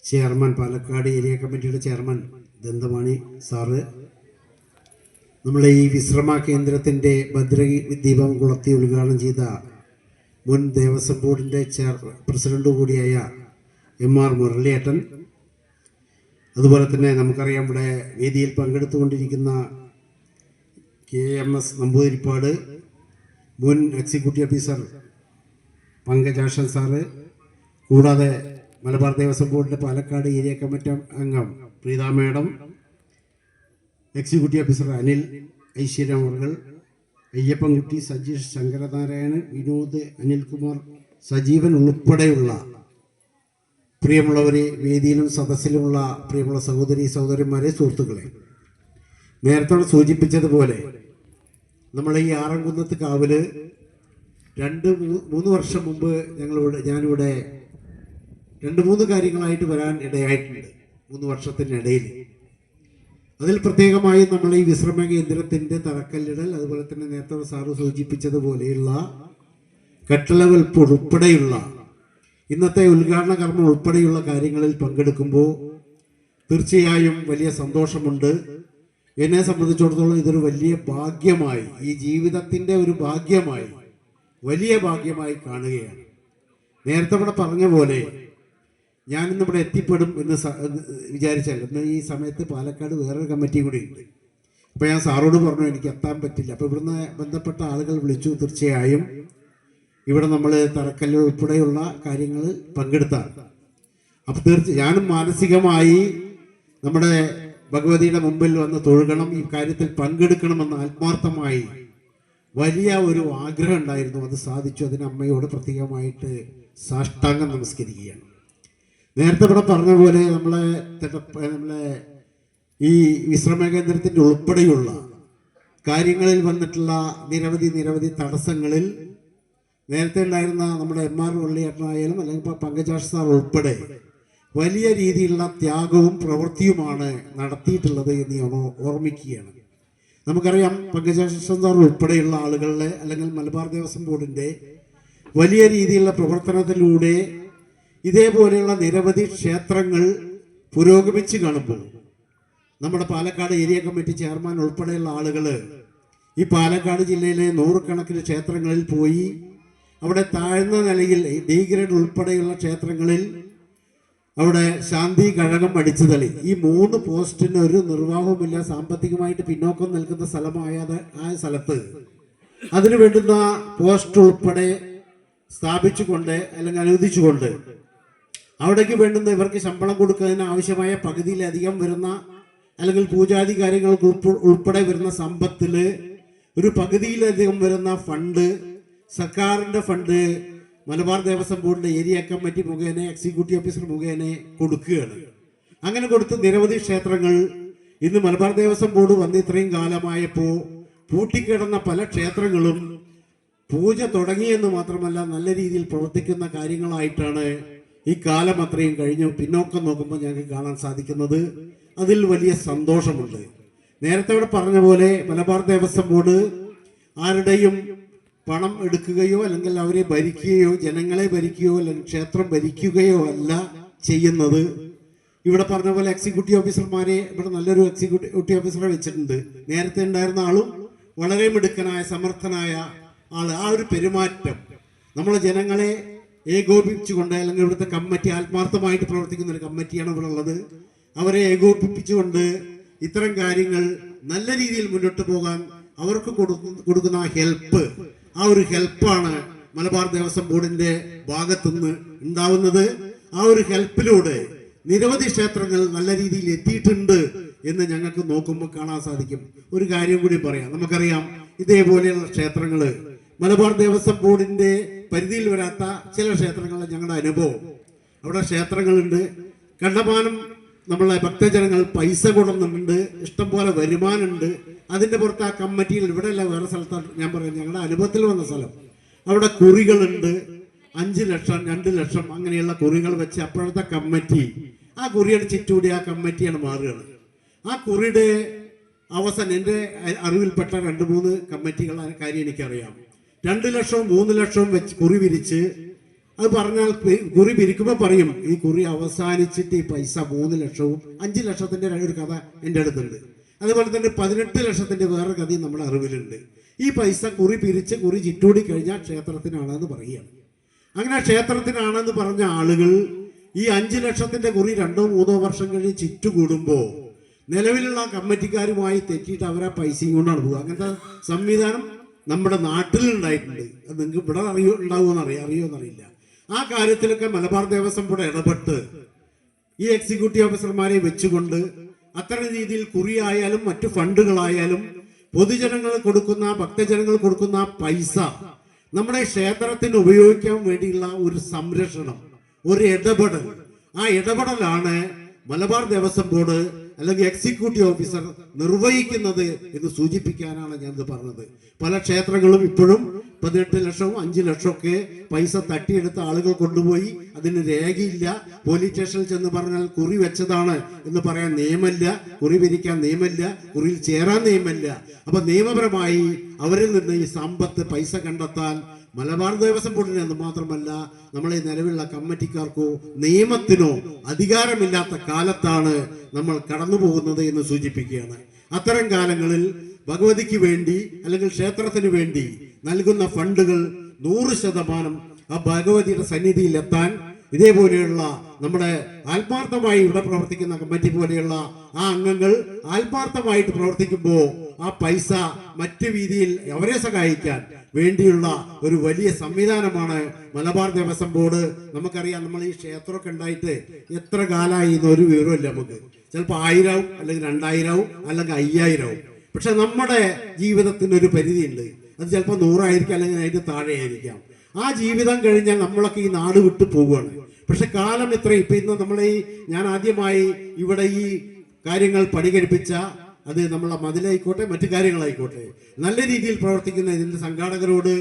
ചെയർമാൻ, പാലക്കാട് ഏരിയ കമ്മിറ്റിയുടെ ചെയർമാൻ ദന്തമാണി സാറ്, നമ്മളെ ഈ വിശ്രമ കേന്ദ്രത്തിൻ്റെ ഭദ്രദീപം കൊളുത്തി ഉദ്ഘാടനം ചെയ്ത മുൻ ദേവസ്വം ബോർഡിൻ്റെ പ്രസിഡന്റ് കൂടിയായ MR മുരളിയേട്ടൻ, അതുപോലെ തന്നെ നമുക്കറിയാം ഇവിടെ വേദിയിൽ പങ്കെടുത്തുകൊണ്ടിരിക്കുന്ന KMS നമ്പൂതിരിപ്പാട്, മുൻ എക്സിക്യൂട്ടീവ് ഓഫീസർ പങ്കജാഷൻ സാറ്, കൂടാതെ മലബാർ ദേവസ്വം ബോർഡിൻ്റെ പാലക്കാട് ഏരിയ കമ്മിറ്റി അംഗം Preetha madam, executive officer Anil ഐശ്വര്യം അവർ, അയ്യപ്പൻകുട്ടി, സജീഷ്, ശങ്കരനാരായണൻ, വിനോദ്, അനിൽകുമാർ, സജീവൻ ഉൾപ്പെടെയുള്ള പ്രിയമുള്ളവരെ, വേദിയിലും സദസ്സിലുമുള്ള പ്രിയമുള്ള സഹോദരന്മാരെ, സുഹൃത്തുക്കളെ, നേരത്തെ സൂചിപ്പിച്ചതുപോലെ നമ്മൾ ഈ ആറന്മുളത്ത് കാവില് 2-3 വർഷം മുമ്പ് ഞാനിവിടെ 2-3 കാര്യങ്ങളായിട്ട് വരാൻ ഇടയായിട്ടുണ്ട് 3 വർഷത്തിനിടയിൽ. അതിൽ പ്രത്യേകമായി നമ്മൾ ഈ വിശ്രമ കേന്ദ്രത്തിൻ്റെ തറക്കല്ലിടൽ, അതുപോലെ തന്നെ നേരത്തെ സാറ് സൂചിപ്പിച്ചതുപോലെയുള്ള കെട്ടിടവെൽപ്പ് ഉൾപ്പെടെയുള്ള ഇന്നത്തെ ഉദ്ഘാടന കർമ്മം ഉൾപ്പെടെയുള്ള കാര്യങ്ങളിൽ പങ്കെടുക്കുമ്പോൾ തീർച്ചയായും വലിയ സന്തോഷമുണ്ട്. എന്നെ സംബന്ധിച്ചിടത്തോളം ഇതൊരു വലിയ ഭാഗ്യമായി, ഈ ജീവിതത്തിൻ്റെ ഒരു ഭാഗ്യമായി, വലിയ ഭാഗ്യമായി കാണുകയാണ്. നേരത്തെ ഇവിടെ പറഞ്ഞ പോലെ ഞാനിന്നിവിടെ എത്തിപ്പെടും എന്ന് വിചാരിച്ചാൽ, ഇന്ന് ഈ സമയത്ത് പാലക്കാട് വേറൊരു കമ്മിറ്റി കൂടി ഉണ്ട്. അപ്പോൾ ഞാൻ സാറോട് പറഞ്ഞു എനിക്ക് എത്താൻ പറ്റില്ല. അപ്പോൾ ഇവിടുന്ന് ബന്ധപ്പെട്ട ആളുകൾ വിളിച്ചു. തീർച്ചയായും ഇവിടെ നമ്മൾ തറക്കല്ല് ഉൾപ്പെടെയുള്ള കാര്യങ്ങൾ പങ്കെടുത്താണ്. അപ്പോൾ ഞാനും മാനസികമായി നമ്മുടെ ഭഗവതിയുടെ മുമ്പിൽ വന്ന് തൊഴുകണം, ഈ കാര്യത്തിൽ പങ്കെടുക്കണമെന്ന് ആത്മാർത്ഥമായി വലിയ ഒരു ആഗ്രഹം ഉണ്ടായിരുന്നു. അത് സാധിച്ചു. അതിന് അമ്മയോട് പ്രത്യേകമായിട്ട് സാഷ്ടാംഗം നമസ്കരിക്കുകയാണ്. നേരത്തെ ഇവിടെ പറഞ്ഞ പോലെ നമ്മളെ ഈ വിശ്രമ കേന്ദ്രത്തിൻ്റെ ഉൾപ്പെടെയുള്ള കാര്യങ്ങളിൽ വന്നിട്ടുള്ള നിരവധി തടസ്സങ്ങളിൽ നേരത്തെ ഉണ്ടായിരുന്ന നമ്മുടെ MR മുരളിയേട്ടനായാലും അല്ലെങ്കിൽ പങ്കജാഷ് സാർ ഉൾപ്പെടെ വലിയ രീതിയിലുള്ള ത്യാഗവും പ്രവൃത്തിയുമാണ് നടത്തിയിട്ടുള്ളത് എന്ന് ഞാൻ ഓർമ്മിക്കുകയാണ്. നമുക്കറിയാം പങ്കജാഷ് സാർ ഉൾപ്പെടെയുള്ള ആളുകളുടെ അല്ലെങ്കിൽ മലബാർ ദേവസ്വം ബോർഡിൻ്റെ വലിയ രീതിയിലുള്ള പ്രവർത്തനത്തിലൂടെ ഇതേപോലെയുള്ള നിരവധി ക്ഷേത്രങ്ങൾ പുരോഗമിച്ച് കാണുമ്പോൾ നമ്മുടെ പാലക്കാട് ഏരിയ കമ്മിറ്റി ചെയർമാൻ ഉൾപ്പെടെയുള്ള ആളുകൾ ഈ പാലക്കാട് ജില്ലയിലെ 100 കണക്കിന് ക്ഷേത്രങ്ങളിൽ പോയി അവിടെ താഴ്ന്ന നിലയിൽ D ഗ്രേഡ് ഉൾപ്പെടെയുള്ള ക്ഷേത്രങ്ങളിൽ അവിടെ ശാന്തി കഴകം അടിച്ചു തള്ളി. ഈ 3 പോസ്റ്റിന് ഒരു നിർവാഹവുമില്ല, സാമ്പത്തികമായിട്ട് പിന്നോക്കം നിൽക്കുന്ന ആ സ്ഥലത്ത് അതിനു വേണ്ടുന്ന പോസ്റ്റ് ഉൾപ്പെടെ സ്ഥാപിച്ചുകൊണ്ട് അല്ലെങ്കിൽ അനുവദിച്ചുകൊണ്ട് അവിടേക്ക് വേണ്ടുന്ന ഇവർക്ക് ശമ്പളം കൊടുക്കുന്നതിന് ആവശ്യമായ പകുതിയിലധികം വരുന്ന അല്ലെങ്കിൽ പൂജാതി കാര്യങ്ങൾക്ക് ഉൾപ്പെടെ വരുന്ന സമ്പത്തിൽ ഒരു പകുതിയിലധികം വരുന്ന ഫണ്ട് സർക്കാരിൻ്റെ ഫണ്ട് മലബാർ ദേവസ്വം ബോർഡിൻ്റെ ഏരിയ കമ്മിറ്റി മുഖേന എക്സിക്യൂട്ടീവ് ഓഫീസർ മുഖേന കൊടുക്കുകയാണ്. അങ്ങനെ കൊടുത്ത് നിരവധി ക്ഷേത്രങ്ങൾ ഇന്ന് മലബാർ ദേവസ്വം ബോർഡ് വന്ന് ഇത്രയും കാലമായപ്പോൾ പൂട്ടിക്കിടന്ന പല ക്ഷേത്രങ്ങളും പൂജ തുടങ്ങിയെന്ന് മാത്രമല്ല നല്ല രീതിയിൽ പ്രവർത്തിക്കുന്ന കാര്യങ്ങളായിട്ടാണ് ഈ കാലം അത്രയും കഴിഞ്ഞു പിന്നോക്കം നോക്കുമ്പോൾ ഞങ്ങൾക്ക് കാണാൻ സാധിക്കുന്നത്. അതിൽ വലിയ സന്തോഷമുണ്ട്. നേരത്തെ ഇവിടെ പറഞ്ഞ പോലെ മലബാർ ദേവസ്വം ബോർഡ് ആരുടെയും പണം എടുക്കുകയോ അല്ലെങ്കിൽ അവരെ ഭരിക്കുകയോ ജനങ്ങളെ ഭരിക്കുകയോ അല്ലെങ്കിൽ ക്ഷേത്രം ഭരിക്കുകയോ അല്ല ചെയ്യുന്നത്. ഇവിടെ പറഞ്ഞ പോലെ എക്സിക്യൂട്ടീവ് ഓഫീസർമാരെ ഇവിടെ നല്ലൊരു എക്സിക്യൂട്ടീവ് ഓഫീസറെ വെച്ചിട്ടുണ്ട്. നേരത്തെ ഉണ്ടായിരുന്ന ആളും വളരെ മിടുക്കനായ സമർത്ഥനായ ആള്. ആ ഒരു പെരുമാറ്റം നമ്മളെ ജനങ്ങളെ ഏകോപിപ്പിച്ചുകൊണ്ട് അല്ലെങ്കിൽ ഇവിടുത്തെ കമ്മിറ്റി ആത്മാർത്ഥമായിട്ട് പ്രവർത്തിക്കുന്ന ഒരു കമ്മിറ്റിയാണ് ഇവിടെ ഉള്ളത്. അവരെ ഏകോപിപ്പിച്ചുകൊണ്ട് ഇത്തരം കാര്യങ്ങൾ നല്ല രീതിയിൽ മുന്നോട്ട് പോകാൻ അവർക്ക് കൊടുക്കുന്ന ഹെൽപ്പ്, ആ ഒരു ഹെൽപ്പാണ് മലബാർ ദേവസ്വം ബോർഡിന്റെ ഭാഗത്തുനിന്ന് ഉണ്ടാവുന്നത്. ആ ഒരു ഹെൽപ്പിലൂടെ നിരവധി ക്ഷേത്രങ്ങൾ നല്ല രീതിയിൽ എത്തിയിട്ടുണ്ട് എന്ന് ഞങ്ങൾക്ക് നോക്കുമ്പോൾ കാണാൻ സാധിക്കും. ഒരു കാര്യം കൂടി പറയാം. നമുക്കറിയാം ഇതേപോലെയുള്ള ക്ഷേത്രങ്ങൾ മലബാർ ദേവസ്വം ബോർഡിന്റെ പരിധിയിൽ വരാത്ത ചില ക്ഷേത്രങ്ങളുടെ ഞങ്ങളുടെ അനുഭവം. അവിടെ ക്ഷേത്രങ്ങളുണ്ട്, കണ്ടമാനം നമ്മളെ ഭക്തജനങ്ങൾ പൈസ കൊടുക്കുന്നുണ്ട്, ഇഷ്ടംപോലെ വരുമാനമുണ്ട്. അതിൻ്റെ പുറത്ത് ആ കമ്മിറ്റിയിൽ ഇവിടെയല്ല വേറെ സ്ഥലത്താണ് ഞാൻ പറയുന്നത്, ഞങ്ങളുടെ അനുഭവത്തിൽ വന്ന സ്ഥലം. അവിടെ കുറികളുണ്ട്, 5 ലക്ഷം 2 ലക്ഷം അങ്ങനെയുള്ള കുറികൾ വെച്ച് അപ്പോഴത്തെ കമ്മിറ്റി ആ കുറിയുടെ ചുറ്റുകൂടി ആ കമ്മിറ്റിയാണ് മാറുകയാണ്. ആ കുറിയുടെ അവസാനം എൻ്റെ അറിവിൽപ്പെട്ട 2-3 കമ്മിറ്റികൾ കാര്യം എനിക്കറിയാം. 2 ലക്ഷവും 3 ലക്ഷവും വെച്ച് കുറി പിരിച്ച് അത് പറഞ്ഞാൽ കുറി പിരിക്കുമ്പോൾ പറയും ഈ കുറി അവസാനിച്ചിട്ട് ഈ പൈസ 3 ലക്ഷവും 5 ലക്ഷത്തിൻ്റെ ഒരു കഥ എൻ്റെ അടുത്തുണ്ട്. അതുപോലെ തന്നെ 18 ലക്ഷത്തിൻ്റെ വേറെ കഥയും നമ്മുടെ അറിവിലുണ്ട്. ഈ പൈസ കുറി പിരിച്ച് കുറി ചിറ്റൂടി കഴിഞ്ഞാൽ ക്ഷേത്രത്തിനാണെന്ന് പറയുകയാണ്. അങ്ങനെ ക്ഷേത്രത്തിനാണെന്ന് പറഞ്ഞ ആളുകൾ ഈ 5 ലക്ഷത്തിൻ്റെ കുറി 2-3 വർഷം കഴിഞ്ഞ് ചിറ്റു കൂടുമ്പോൾ നിലവിലുള്ള കമ്മിറ്റിക്കാരുമായി തെറ്റിയിട്ട് അവരാ പൈസയും കൊണ്ടാണ് പോകുക. അങ്ങനത്തെ സംവിധാനം നമ്മുടെ നാട്ടിലുണ്ടായിട്ടുണ്ട്. അത് നിങ്ങൾക്ക് ഇവിടെ അറിയുമെന്നറിയില്ല. ആ കാര്യത്തിലൊക്കെ മലബാർ ദേവസ്വം ബോർഡ് ഇടപെട്ട് ഈ എക്സിക്യൂട്ടീവ് ഓഫീസർമാരെ വെച്ചുകൊണ്ട് അത്തരം രീതിയിൽ കുറിയായാലും മറ്റു ഫണ്ടുകളായാലും പൊതുജനങ്ങൾ കൊടുക്കുന്ന ഭക്തജനങ്ങൾ കൊടുക്കുന്ന പൈസ നമ്മുടെ ക്ഷേത്രത്തിന് ഉപയോഗിക്കാൻ വേണ്ടിയുള്ള ഒരു സംരക്ഷണം, ഒരു ഇടപെടൽ. ആ ഇടപെടലാണ് മലബാർ ദേവസ്വം ബോർഡ് അല്ലെങ്കിൽ എക്സിക്യൂട്ടീവ് ഓഫീസർ നിർവഹിക്കുന്നത് എന്ന് സൂചിപ്പിക്കാനാണ് ഞാനിത് പറഞ്ഞത്. പല ക്ഷേത്രങ്ങളും ഇപ്പോഴും 18 ലക്ഷവും 5 ലക്ഷമൊക്കെ പൈസ തട്ടിയെടുത്ത ആളുകൾ കൊണ്ടുപോയി അതിന് രേഖയില്ല. പോലീസ് സ്റ്റേഷനിൽ ചെന്ന് പറഞ്ഞാൽ കുറി വെച്ചതാണ് എന്ന് പറയാൻ നിയമമില്ല, കുറി പിരിക്കാൻ നിയമമില്ല, കുറിയിൽ ചേരാൻ നിയമമില്ല. അപ്പൊ നിയമപരമായി അവരിൽ നിന്ന് ഈ സമ്പത്ത് പൈസ കണ്ടെത്താൻ മലബാർ ദേവസ്വം ബോർഡിന് എന്ന് മാത്രമല്ല നമ്മളെ നിലവിലുള്ള കമ്മിറ്റിക്കാർക്കോ നിയമത്തിനോ അധികാരമില്ലാത്ത കാലത്താണ് നമ്മൾ കടന്നു പോകുന്നത് എന്ന് സൂചിപ്പിക്കുകയാണ്. അത്തരം കാലങ്ങളിൽ ഭഗവതിക്ക് വേണ്ടി അല്ലെങ്കിൽ ക്ഷേത്രത്തിന് വേണ്ടി നൽകുന്ന ഫണ്ടുകൾ 100% ആ ഭഗവതിയുടെ സന്നിധിയിൽ എത്താൻ ഇതേപോലെയുള്ള നമ്മുടെ ആത്മാർത്ഥമായി ഇവിടെ പ്രവർത്തിക്കുന്ന കമ്മിറ്റി പോലെയുള്ള ആ അംഗങ്ങൾ ആത്മാർത്ഥമായിട്ട് പ്രവർത്തിക്കുമ്പോൾ ആ പൈസ മറ്റു രീതിയിൽ അവരെ സഹായിക്കാൻ വേണ്ടിയുള്ള ഒരു വലിയ സംവിധാനമാണ് മലബാർ ദേവസ്വം ബോർഡ്. നമുക്കറിയാം നമ്മൾ ഈ ക്ഷേത്രമൊക്കെ ഉണ്ടായിട്ട് എത്ര കാലമായി എന്നൊരു വിവരമില്ല. നമുക്ക് ചിലപ്പോൾ 1000 അല്ലെങ്കിൽ 2000 അല്ലെങ്കിൽ 5000. പക്ഷെ നമ്മുടെ ജീവിതത്തിന് ഒരു പരിധിയുണ്ട്. അത് ചിലപ്പോൾ 100 ആയിരിക്കാം അല്ലെങ്കിൽ അതിന്റെ താഴെ ആയിരിക്കാം. ആ ജീവിതം കഴിഞ്ഞാൽ നമ്മളൊക്കെ ഈ നാട് വിട്ടു പോവുകയാണ്. പക്ഷെ കാലം ഇത്രയും ഇപ്പൊ ഇന്ന് നമ്മളെ ഞാൻ ആദ്യമായി ഇവിടെ ഈ കാര്യങ്ങൾ പരിഹരിപ്പിച്ച അത് നമ്മളെ മതിലായിക്കോട്ടെ മറ്റു കാര്യങ്ങളായിക്കോട്ടെ നല്ല രീതിയിൽ പ്രവർത്തിക്കുന്ന ഇതിന്റെ സംഘാടകരോട്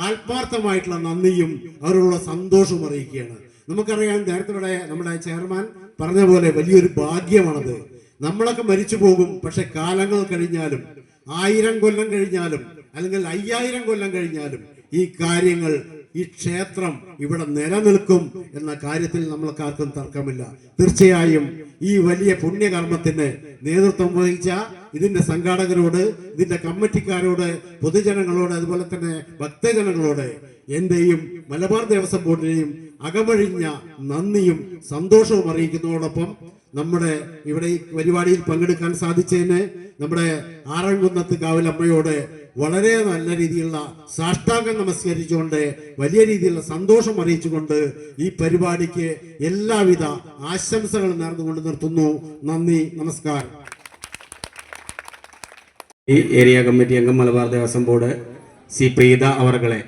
ആത്മാർത്ഥമായിട്ടുള്ള നന്ദിയും അവരോടുള്ള സന്തോഷവും അറിയിക്കുകയാണ്. നമുക്കറിയാം നേരത്തെ ഇവിടെ നമ്മുടെ ചെയർമാൻ പറഞ്ഞ പോലെ വലിയൊരു ഭാഗ്യമാണത്. നമ്മളൊക്കെ മരിച്ചു പോകും, പക്ഷെ കാലങ്ങൾ കഴിഞ്ഞാലും 1000 കൊല്ലം കഴിഞ്ഞാലും അല്ലെങ്കിൽ 5000 കൊല്ലം കഴിഞ്ഞാലും ഈ കാര്യങ്ങൾ ഈ ക്ഷേത്രം ഇവിടെ നിലനിൽക്കും എന്ന കാര്യത്തിൽ നമ്മൾക്ക് ആർക്കും തർക്കമില്ല. തീർച്ചയായും ഈ വലിയ പുണ്യകർമ്മത്തിന് നേതൃത്വം വഹിച്ച ഇതിന്റെ സംഘാടകരോട്, ഇതിന്റെ കമ്മിറ്റിക്കാരോട്, പൊതുജനങ്ങളോട്, അതുപോലെ തന്നെ ഭക്തജനങ്ങളോട് എന്റെയും മലബാർ ദേവസ്വം ബോർഡിനെയും അകമഴിഞ്ഞ നന്ദിയും സന്തോഷവും അറിയിക്കുന്നതോടൊപ്പം നമ്മുടെ ഇവിടെ ഈ പരിപാടിയിൽ പങ്കെടുക്കാൻ സാധിച്ചതിന് നമ്മുടെ ആറൻകുന്നത്ത് കാവലമ്മയോട് വളരെ നല്ല രീതിയിലുള്ള സാഷ്ടാംഗം നമസ്കരിച്ചുകൊണ്ട് വലിയ രീതിയിലുള്ള സന്തോഷം അറിയിച്ചുകൊണ്ട് ഈ പരിപാടിക്ക് എല്ലാവിധ ആശംസകളും നേർന്നുകൊണ്ട് നിർത്തുന്നു. നന്ദി, നമസ്കാരം. ഈ ഏരിയ കമ്മിറ്റി അംഗം മലബാർ ദേവസ്വം ബോർഡ് സി പ്രീത അവർകളെ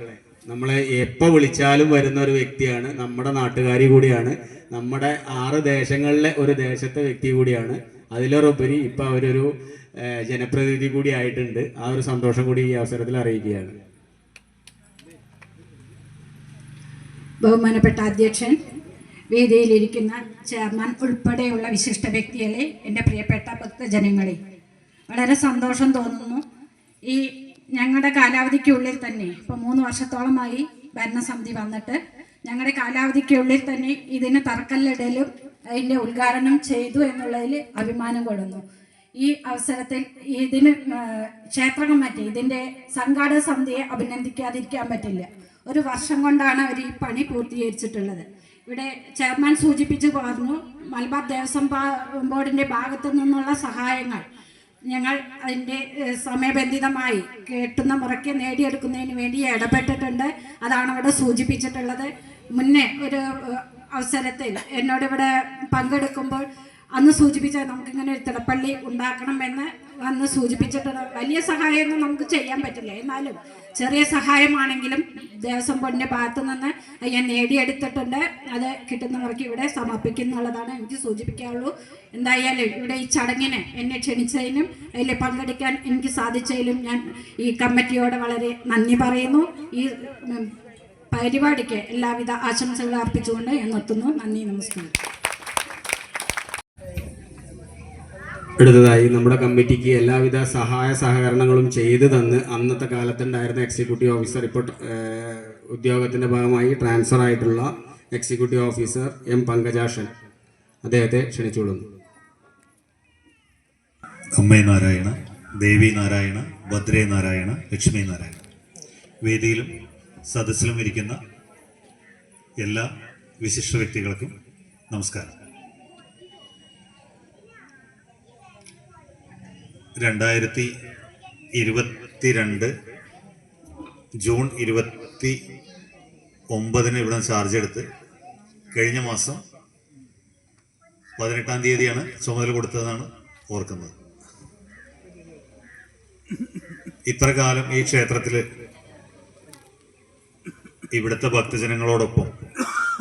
നമ്മളെ എപ്പോൾ വിളിച്ചാലും വരുന്ന ഒരു വ്യക്തിയാണ്, നമ്മുടെ നാട്ടുകാരി കൂടിയാണ്, നമ്മുടെ 6 ദേശങ്ങളിലെ ഒരു ദേശത്തെ വ്യക്തി കൂടിയാണ്. അതിലൊരുപരി ഇപ്പം അവരൊരു ജനപ്രതിനിധി കൂടി ആയിട്ടുണ്ട്. ആ ഒരു സന്തോഷം കൂടി ഈ അവസരത്തിൽ അറിയിക്കുകയാണ്. ബഹുമാനപ്പെട്ട അധ്യക്ഷൻ, വേദിയിലിരിക്കുന്ന ചെയർമാൻ ഉൾപ്പെടെയുള്ള വിശിഷ്ട വ്യക്തികളെ, എൻ്റെ പ്രിയപ്പെട്ട ഭക്തജനങ്ങളെ, വളരെ സന്തോഷം തോന്നുന്നു. ഈ ഞങ്ങളുടെ കാലാവധിക്കുള്ളിൽ തന്നെ ഇപ്പോൾ 3 വർഷത്തോളമായി ഭരണസമിതി വന്നിട്ട് ഞങ്ങളുടെ കാലാവധിക്കുള്ളിൽ തന്നെ ഇതിന് തറക്കല്ലിടലും അതിൻ്റെ ഉദ്ഘാടനം ചെയ്തു എന്നുള്ളതിൽ അഭിമാനം കൊള്ളുന്നു. ഈ അവസരത്തിൽ ഇതിന് ക്ഷേത്ര കമ്മിറ്റി, ഇതിൻ്റെ സംഘാടക സമിതിയെ അഭിനന്ദിക്കാതിരിക്കാൻ പറ്റില്ല. 1 വർഷം കൊണ്ടാണ് അവർ ഈ പണി പൂർത്തീകരിച്ചിട്ടുള്ളത്. ഇവിടെ ചെയർമാൻ സൂചിപ്പിച്ചു പറഞ്ഞു, മലബാർ ദേവസ്വം ബോർഡിൻ്റെ ഭാഗത്തു നിന്നുള്ള സഹായങ്ങൾ ഞങ്ങൾ അതിൻ്റെ സമയബന്ധിതമായി കേട്ടുന്ന മുറയ്ക്ക് നേടിയെടുക്കുന്നതിന് വേണ്ടി ഇടപെട്ടിട്ടുണ്ട്. അതാണ് അവിടെ സൂചിപ്പിച്ചിട്ടുള്ളത്. മുന്നേ ഒരു അവസരത്തിൽ എന്നോടിവിടെ പങ്കെടുക്കുമ്പോൾ അന്ന് സൂചിപ്പിച്ച നമുക്കിങ്ങനെ ഒരു തിടപ്പള്ളി ഉണ്ടാക്കണമെന്ന് അന്ന് സൂചിപ്പിച്ചിട്ടുണ്ട്. വലിയ സഹായമൊന്നും നമുക്ക് ചെയ്യാൻ പറ്റില്ല, എന്നാലും ചെറിയ സഹായമാണെങ്കിലും ദേവസ്വം ബോർഡിൻ്റെ ഭാഗത്തു നിന്ന് ഞാൻ നേടിയെടുത്തിട്ടുണ്ട്. അത് കിട്ടുന്ന മുറയ്ക്ക് ഇവിടെ സമർപ്പിക്കുന്നുള്ളതാണ് എനിക്ക് സൂചിപ്പിക്കാനുള്ളൂ. എന്തായാലും ഇവിടെ ഈ ചടങ്ങിന് എന്നെ ക്ഷണിച്ചതിനും അതിൽ പങ്കെടുക്കാൻ എനിക്ക് സാധിച്ചതിലും ഞാൻ ഈ കമ്മിറ്റിയോട് വളരെ നന്ദി പറയുന്നു. ഈ പരിപാടിക്ക് എല്ലാവിധ ആശംസകളും അർപ്പിച്ചുകൊണ്ട് ഞാൻ നിർത്തുന്നു. നന്ദി, നമസ്കാരം. അടുത്തതായി നമ്മുടെ കമ്മിറ്റിക്ക് എല്ലാവിധ സഹായ സഹകരണങ്ങളും ചെയ്തു തന്ന് അന്നത്തെ കാലത്തുണ്ടായിരുന്ന എക്സിക്യൂട്ടീവ് ഓഫീസർ, ഇപ്പോൾ ഉദ്യോഗത്തിൻ്റെ ഭാഗമായി ട്രാൻസ്ഫർ ആയിട്ടുള്ള എക്സിക്യൂട്ടീവ് ഓഫീസർ എം പങ്കജാക്ഷൻ, അദ്ദേഹത്തെ ക്ഷണിച്ചുകൊള്ളുന്നു. അമ്മേ നാരായണ, ദേവി നാരായണ, ഭദ്രേ നാരായണ, ലക്ഷ്മി നാരായണ. വേദിയിലും സദസ്സിലും ഇരിക്കുന്ന എല്ലാ വിശിഷ്ട വ്യക്തികൾക്കും നമസ്കാരം. 2022 ജൂൺ 29 ഇവിടെ ചാർജ് എടുത്ത് കഴിഞ്ഞ മാസം 18-ാം തീയതിയാണ് ചുമതല കൊടുത്തതെന്നാണ് ഓർക്കുന്നത്. ഇത്ര കാലം ഈ ക്ഷേത്രത്തിൽ ഇവിടുത്തെ ഭക്തജനങ്ങളോടൊപ്പം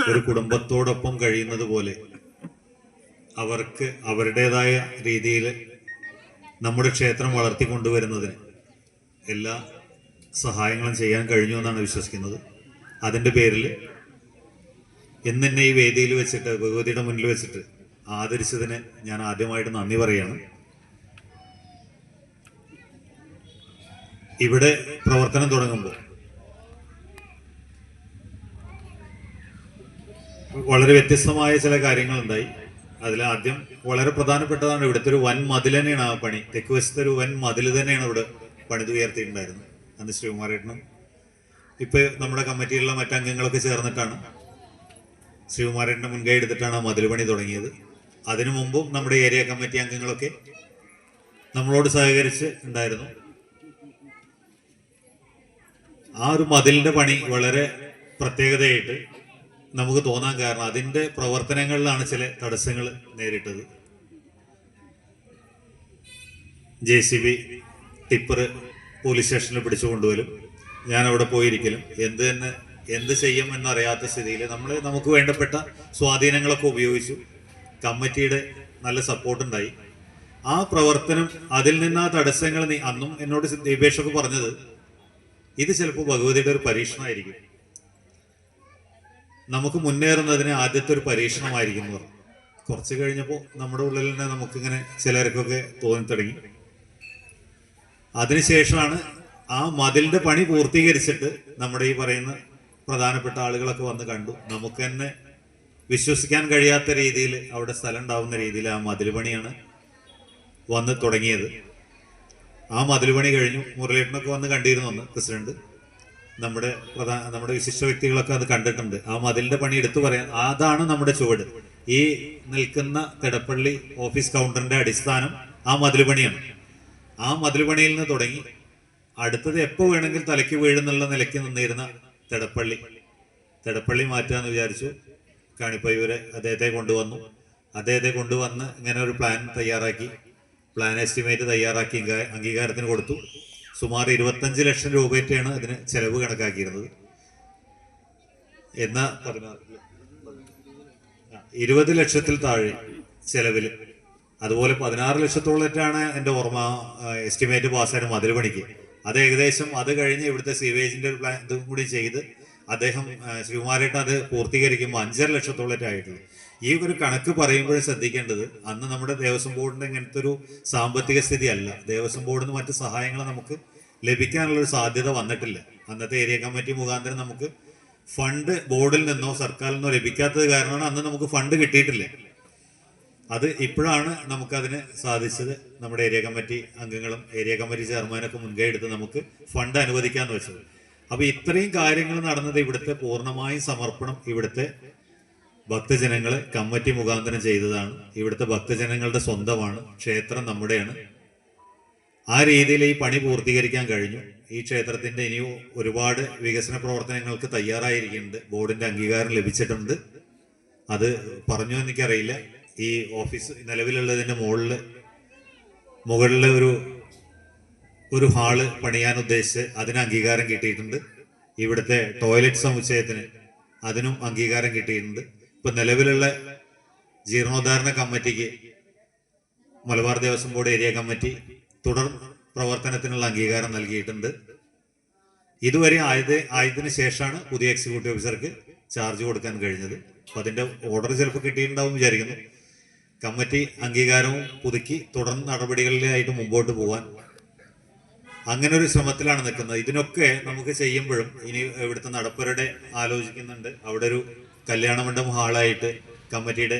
ഒരു കുടുംബത്തോടൊപ്പം കഴിയുന്നത് പോലെ അവർക്ക് അവരുടേതായ രീതിയിൽ നമ്മുടെ ക്ഷേത്രം വളർത്തിക്കൊണ്ടുവരുന്നതിന് എല്ലാ സഹായങ്ങളും ചെയ്യാൻ കഴിഞ്ഞു എന്നാണ് വിശ്വസിക്കുന്നത്. അതിൻ്റെ പേരിൽ എന്നെ ഈ വേദിയിൽ വെച്ചിട്ട്, ഭഗവതിയുടെ മുന്നിൽ വെച്ചിട്ട് ആദരിച്ചതിന് ഞാൻ ആദ്യമായിട്ട് നന്ദി പറയുകയാണ്. ഇവിടെ പ്രവർത്തനം തുടങ്ങുമ്പോൾ വളരെ വ്യത്യസ്തമായ ചില കാര്യങ്ങളുണ്ടായി. അതിലാദ്യം വളരെ പ്രധാനപ്പെട്ടതാണ് ഇവിടുത്തെ ഒരു വൻ മതിൽ തന്നെയാണ് ആ പണി. തെക്ക് വശത്തെ ഒരു വൻ മതിൽ തന്നെയാണ് ഇവിടെ പണിതുയർത്തിയിട്ടുണ്ടായിരുന്നത്. അന്ന് ശ്രീകുമാരേട്ടനും ഇപ്പൊ നമ്മുടെ കമ്മിറ്റിയിലുള്ള മറ്റംഗങ്ങളൊക്കെ ചേർന്നിട്ടാണ്, ശ്രീകുമാരേട്ടൻ്റെ മുൻകൈ എടുത്തിട്ടാണ് ആ മതിൽ പണി തുടങ്ങിയത്. അതിനു മുമ്പും നമ്മുടെ ഏരിയ കമ്മിറ്റി അംഗങ്ങളൊക്കെ നമ്മളോട് സഹകരിച്ച് ഉണ്ടായിരുന്നു. ആ ഒരു മതിലിന്റെ പണി വളരെ പ്രത്യേകതയായിട്ട് നമുക്ക് തോന്നാൻ കാരണം അതിൻ്റെ പ്രവർത്തനങ്ങളിലാണ് ചില തടസ്സങ്ങൾ നേരിട്ടത്. JCB ടിപ്പർ പോലീസ് സ്റ്റേഷനിൽ പിടിച്ചു കൊണ്ടുവരും, ഞാൻ അവിടെ പോയിരിക്കലും എന്ത് ചെയ്യും എന്നറിയാത്ത സ്ഥിതിയിൽ നമുക്ക് വേണ്ടപ്പെട്ട സ്വാധീനങ്ങളൊക്കെ ഉപയോഗിച്ചു. കമ്മിറ്റിയുടെ നല്ല സപ്പോർട്ടുണ്ടായി. ആ പ്രവർത്തനം, അതിൽ നിന്ന് ആ തടസ്സങ്ങൾ അന്നും എന്നോട് ദീപേഷൊക്കെ പറഞ്ഞത് ഇത് ചിലപ്പോൾ ഭഗവതിയുടെ ഒരു പരീക്ഷണമായിരിക്കും, നമുക്ക് മുന്നേറുന്നതിന് ആദ്യത്തെ ഒരു പരീക്ഷണമായിരിക്കും എന്ന് പറഞ്ഞു. കുറച്ച് കഴിഞ്ഞപ്പോൾ നമ്മുടെ ഉള്ളിൽ തന്നെ നമുക്കിങ്ങനെ ചിലർക്കൊക്കെ തോന്നി തുടങ്ങി. അതിനുശേഷമാണ് ആ മതിലിന്റെ പണി പൂർത്തീകരിച്ചിട്ട് നമ്മുടെ ഈ പറയുന്ന പ്രധാനപ്പെട്ട ആളുകളൊക്കെ വന്ന് കണ്ടു. നമുക്ക് തന്നെ വിശ്വസിക്കാൻ കഴിയാത്ത രീതിയിൽ അവിടെ സ്ഥലം ഉണ്ടാവുന്ന രീതിയിൽ ആ മതിൽ പണിയാണ് വന്ന് തുടങ്ങിയത്. ആ മതിൽ പണി കഴിഞ്ഞു. മുരളീട്ടനൊക്കെ വന്ന് കണ്ടിരുന്നു അന്ന് പ്രസിഡന്റ്. നമ്മുടെ വിശിഷ്ട വ്യക്തികളൊക്കെ അത് കണ്ടിട്ടുണ്ട്. ആ മതിലിന്റെ പണി എടുത്തു പറയാൻ അതാണ് നമ്മുടെ ചുവട്. ഈ നിൽക്കുന്ന തിടപ്പള്ളി ഓഫീസ് കൗണ്ടറിന്റെ അടിസ്ഥാനം ആ മതിൽ പണിയാണ്. ആ മതിൽ പണിയിൽ നിന്ന് തുടങ്ങി അടുത്തത് എപ്പോൾ വേണമെങ്കിൽ തലയ്ക്ക് വീഴുന്നുള്ള നിലയ്ക്ക് നിന്നിരുന്ന തിടപ്പള്ളി മാറ്റാന്ന് വിചാരിച്ചു. കാണിപ്പയ്യൂര് അദ്ദേഹത്തെ കൊണ്ടുവന്ന് ഇങ്ങനെ ഒരു പ്ലാൻ തയ്യാറാക്കി പ്ലാൻ എസ്റ്റിമേറ്റ് തയ്യാറാക്കി അംഗീകാരത്തിന് കൊടുത്തു. സുമാർ 25 ലക്ഷം രൂപയൊക്കെയാണ് അതിന് ചെലവ് കണക്കാക്കിയിരുന്നത്. എന്നാൽ 20 ലക്ഷത്തിൽ താഴെ ചെലവിൽ, അതുപോലെ 16 ലക്ഷത്തോളറ്റാണ് എൻ്റെ ഓർമ്മ എസ്റ്റിമേറ്റ് പാസ്സായ മതിൽ പണിക്ക്. അത് ഏകദേശം അത് കഴിഞ്ഞ് ഇവിടുത്തെ സീവേജിൻ്റെ ഒരു പ്ലാൻ ഇതും കൂടി ചെയ്ത് അദ്ദേഹം ശ്രീകുമാരേട്ടൻ അത് പൂർത്തീകരിക്കുമ്പോൾ 5.5 ലക്ഷത്തോളറ്റായിട്ടുള്ളൂ. ഈ ഒരു കണക്ക് പറയുമ്പോഴും ശ്രദ്ധിക്കേണ്ടത്, അന്ന് നമ്മുടെ ദേവസ്വം ബോർഡിൻ്റെ ഇങ്ങനത്തെ ഒരു സാമ്പത്തിക സ്ഥിതി അല്ല. ദേവസ്വം ബോർഡിൽ നിന്ന് മറ്റ് സഹായങ്ങൾ നമുക്ക് ലഭിക്കാനുള്ളൊരു സാധ്യത വന്നിട്ടില്ല. അന്നത്തെ ഏരിയ കമ്മിറ്റി മുഖാന്തരം നമുക്ക് ഫണ്ട് ബോർഡിൽ നിന്നോ സർക്കാരിൽ നിന്നോ ലഭിക്കാത്തത് കാരണമാണ് അന്ന് നമുക്ക് ഫണ്ട് കിട്ടിയിട്ടില്ല. അത് ഇപ്പോഴാണ് നമുക്കതിന് സാധിച്ചത്. നമ്മുടെ ഏരിയ കമ്മിറ്റി അംഗങ്ങളും ഏരിയ കമ്മിറ്റി ചെയർമാനൊക്കെ മുൻകൈ എടുത്ത് നമുക്ക് ഫണ്ട് അനുവദിക്കാമെന്ന് വെച്ചത്. അപ്പോൾ ഇത്രയും കാര്യങ്ങൾ നടന്നത് ഇവിടുത്തെ പൂർണ്ണമായും സമർപ്പണം ഇവിടുത്തെ ഭക്തജനങ്ങൾ കമ്മിറ്റി മുഖാന്തരം ചെയ്തതാണ്. ഇവിടുത്തെ ഭക്തജനങ്ങളുടെ സ്വന്തമാണ്, ക്ഷേത്രം നമ്മുടെയാണ്. ആ രീതിയിൽ ഈ പണി പൂർത്തീകരിക്കാൻ കഴിഞ്ഞു. ഈ ക്ഷേത്രത്തിൻ്റെ ഇനിയും ഒരുപാട് വികസന പ്രവർത്തനങ്ങൾക്ക് തയ്യാറായിരിക്കുന്നുണ്ട്. ബോർഡിൻ്റെ അംഗീകാരം ലഭിച്ചിട്ടുണ്ട്. അത് പറഞ്ഞു എനിക്കറിയില്ല. ഈ ഓഫീസ് നിലവിലുള്ളതിൻ്റെ മുകളിൽ ഒരു ഹാള് പണിയാൻ ഉദ്ദേശിച്ച് അതിന് അംഗീകാരം കിട്ടിയിട്ടുണ്ട്. ഇവിടുത്തെ ടോയ്ലറ്റ് സമുച്ചയത്തിന് അതിനും അംഗീകാരം കിട്ടിയിട്ടുണ്ട്. ഇപ്പം നിലവിലുള്ള ജീർണോദ്ധാരണ കമ്മിറ്റിക്ക് Malabar Devaswom board area committee തുടർ പ്രവർത്തനത്തിനുള്ള അംഗീകാരം നൽകിയിട്ടുണ്ട്. ഇതുവരെ ആയതിനു ശേഷമാണ് പുതിയ എക്സിക്യൂട്ടീവ് ഓഫീസർക്ക് ചാർജ് കൊടുക്കാൻ കഴിഞ്ഞത്. അപ്പം അതിൻ്റെ ഓർഡർ ചിലപ്പോൾ കിട്ടിയിട്ടുണ്ടാവും വിചാരിക്കുന്നു. കമ്മിറ്റി അംഗീകാരവും പുതുക്കി തുടർ നടപടികളിലായിട്ട് മുമ്പോട്ട് പോകാൻ അങ്ങനെ ഒരു ശ്രമത്തിലാണ് നിൽക്കുന്നത്. ഇതിനൊക്കെ നമുക്ക് ചെയ്യുമ്പോഴും ഇനി ഇവിടുത്തെ നടപ്പരുടെ ആലോചിക്കുന്നുണ്ട്. അവിടെ ഒരു കല്യാണ മണ്ഡപം ഹാളായിട്ട് കമ്മിറ്റിയുടെ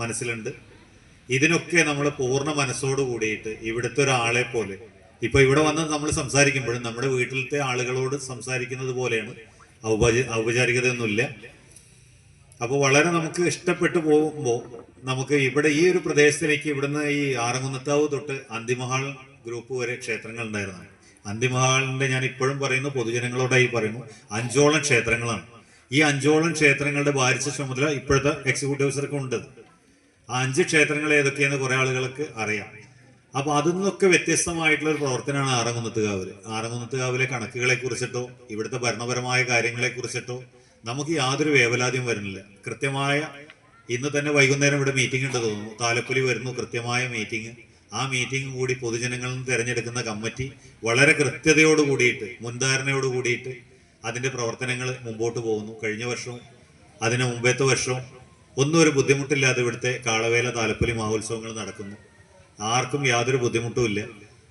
മനസ്സിലുണ്ട്. ഇതിനൊക്കെ നമ്മൾ പൂർണ്ണ മനസ്സോട് കൂടിയിട്ട് ഇവിടുത്തെ ഒരാളെ പോലെ, ഇപ്പൊ ഇവിടെ വന്ന് നമ്മൾ സംസാരിക്കുമ്പോഴും നമ്മുടെ വീട്ടിലത്തെ ആളുകളോട് സംസാരിക്കുന്നത് പോലെയാണ്. ഔപചാരികതയൊന്നുമില്ല. അപ്പോൾ വളരെ നമുക്ക് ഇഷ്ടപ്പെട്ടു പോകുമ്പോൾ നമുക്ക് ഇവിടെ ഈ ഒരു പ്രദേശത്തേക്ക് ഇവിടുന്ന് ഈ ആറങ്കുന്നത്താവ് തൊട്ട് അന്തിമഹാൾ ഗ്രൂപ്പ് വരെ ക്ഷേത്രങ്ങൾ ഉണ്ടായിരുന്നതാണ്. അന്തിമഹാളിന്റെ ഞാൻ ഇപ്പോഴും പറയുന്നു, പൊതുജനങ്ങളോടായി പറയുന്നു, 5ഓളം ക്ഷേത്രങ്ങളാണ്. ഈ 5ഓളം ക്ഷേത്രങ്ങളുടെ ഭാരിച്ച ചുമതല ഇപ്പോഴത്തെ എക്സിക്യൂട്ടീവ് ഓഫീസർക്ക് ഉണ്ട്. ആ 5 ക്ഷേത്രങ്ങൾ ഏതൊക്കെയെന്ന് കുറെ ആളുകൾക്ക് അറിയാം. അപ്പൊ അതിൽ നിന്നൊക്കെ വ്യത്യസ്തമായിട്ടുള്ള ഒരു പ്രവർത്തനമാണ് ആറങ്കുന്നത്തുകാവില്. ആറങ്കുന്നത്തുകാവിലെ കണക്കുകളെ കുറിച്ചിട്ടോ ഇവിടുത്തെ ഭരണപരമായ കാര്യങ്ങളെ കുറിച്ചിട്ടോ നമുക്ക് യാതൊരു വേവലാതിയും വരുന്നില്ല. കൃത്യമായ ഇന്ന് തന്നെ വൈകുന്നേരം ഇവിടെ മീറ്റിംഗ് ഉണ്ട് തോന്നുന്നു. താലപ്പൊലി വരുന്നു, കൃത്യമായ മീറ്റിംഗ്. ആ മീറ്റിംഗ് കൂടി പൊതുജനങ്ങളിൽ നിന്ന് തിരഞ്ഞെടുക്കുന്ന കമ്മിറ്റി വളരെ കൃത്യതയോട് കൂടിയിട്ട്, മുൻധാരണയോട് കൂടിയിട്ട് അതിൻ്റെ പ്രവർത്തനങ്ങൾ മുമ്പോട്ട് പോകുന്നു. കഴിഞ്ഞ വർഷവും അതിന് മുമ്പത്തെ വർഷവും ഒന്നും ഒരു ബുദ്ധിമുട്ടില്ലാതെ ഇവിടുത്തെ കാളവേല താലപ്പൊലി മഹോത്സവങ്ങൾ നടക്കുന്നു. ആർക്കും യാതൊരു ബുദ്ധിമുട്ടുമില്ല.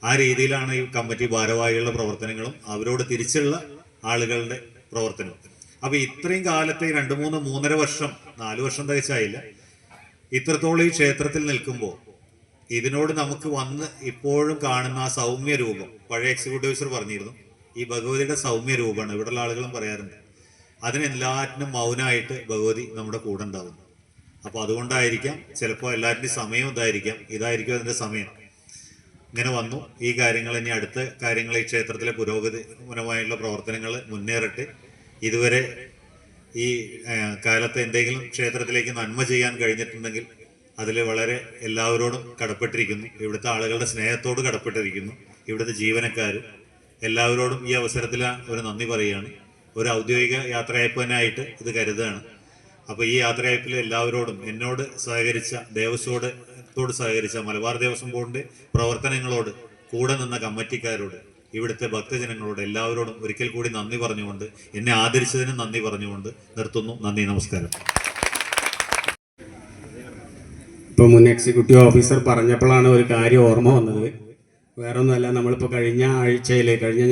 ആ രീതിയിലാണ് ഈ കമ്മിറ്റി ഭാരവാഹികളുടെ പ്രവർത്തനങ്ങളും അവരോട് തിരിച്ചുള്ള ആളുകളുടെ പ്രവർത്തനവും. അപ്പൊ ഇത്രയും കാലത്തെ 2-3 വർഷം, 4 വർഷം തികച്ചായില്ല, ഇത്രത്തോളം ഈ ക്ഷേത്രത്തിൽ നിൽക്കുമ്പോൾ ഇതിനോട് നമുക്ക് വന്ന് ഇപ്പോഴും കാണുന്ന ആ സൗമ്യ രൂപം, പഴയ എക്സിക്യൂട്ടീവ് ഓഫീസർ പറഞ്ഞിരുന്നു, ഈ ഭഗവതിയുടെ സൗമ്യ രൂപമാണ്. ഇവിടെയുള്ള ആളുകളും പറയാറുണ്ട്, അതിനെല്ലാറ്റിനും മൗനമായിട്ട് ഭഗവതി നമ്മുടെ കൂടെ ഉണ്ടാവുന്നു. അപ്പോൾ അതുകൊണ്ടായിരിക്കാം ചിലപ്പോൾ എല്ലാവരുടെയും സമയം ഇതായിരിക്കും അതിൻ്റെ സമയം. ഇങ്ങനെ വന്നു. ഈ കാര്യങ്ങൾ ഇനി അടുത്ത കാര്യങ്ങൾ, ഈ ക്ഷേത്രത്തിലെ പുരോഗതിപരമായുള്ള പ്രവർത്തനങ്ങൾ മുന്നേറട്ടെ. ഇതുവരെ ഈ കാലത്ത് എന്തെങ്കിലും ക്ഷേത്രത്തിലേക്ക് നന്മ ചെയ്യാൻ കഴിഞ്ഞിട്ടുണ്ടെങ്കിൽ അതിൽ വളരെ എല്ലാവരോടും കടപ്പെട്ടിരിക്കുന്നു. ഇവിടുത്തെ ആളുകളുടെ സ്നേഹത്തോട് കടപ്പെട്ടിരിക്കുന്നു. ഇവിടുത്തെ ജീവനക്കാരും എല്ലാവരോടും ഈ അവസരത്തിൽ ഒരു നന്ദി പറയുകയാണ്. ഒരു ഔദ്യോഗിക യാത്രയയപ്പനായിട്ട് ഇത് കരുതുകയാണ്. അപ്പോൾ ഈ യാത്രയയപ്പിൽ എല്ലാവരോടും, എന്നോട് സഹകരിച്ച, ദേവസ്വത്തോട് സഹകരിച്ച മലബാർ ദേവസ്വം ബോർഡിൻ്റെ പ്രവർത്തനങ്ങളോട് കൂടെ നിന്ന കമ്മിറ്റിക്കാരോട്, ഇവിടുത്തെ ഭക്തജനങ്ങളോട് എല്ലാവരോടും ഒരിക്കൽ കൂടി നന്ദി പറഞ്ഞുകൊണ്ട്, എന്നെ ആദരിച്ചതിന് നന്ദി പറഞ്ഞുകൊണ്ട് നിർത്തുന്നു. നന്ദി, നമസ്കാരം. ഇപ്പോൾ മുൻ എക്സിക്യൂട്ടീവ് ഓഫീസർ പറഞ്ഞപ്പോഴാണ് ഒരു കാര്യം ഓർമ്മ വന്നത്. വേറൊന്നുമല്ല, നമ്മളിപ്പോൾ കഴിഞ്ഞ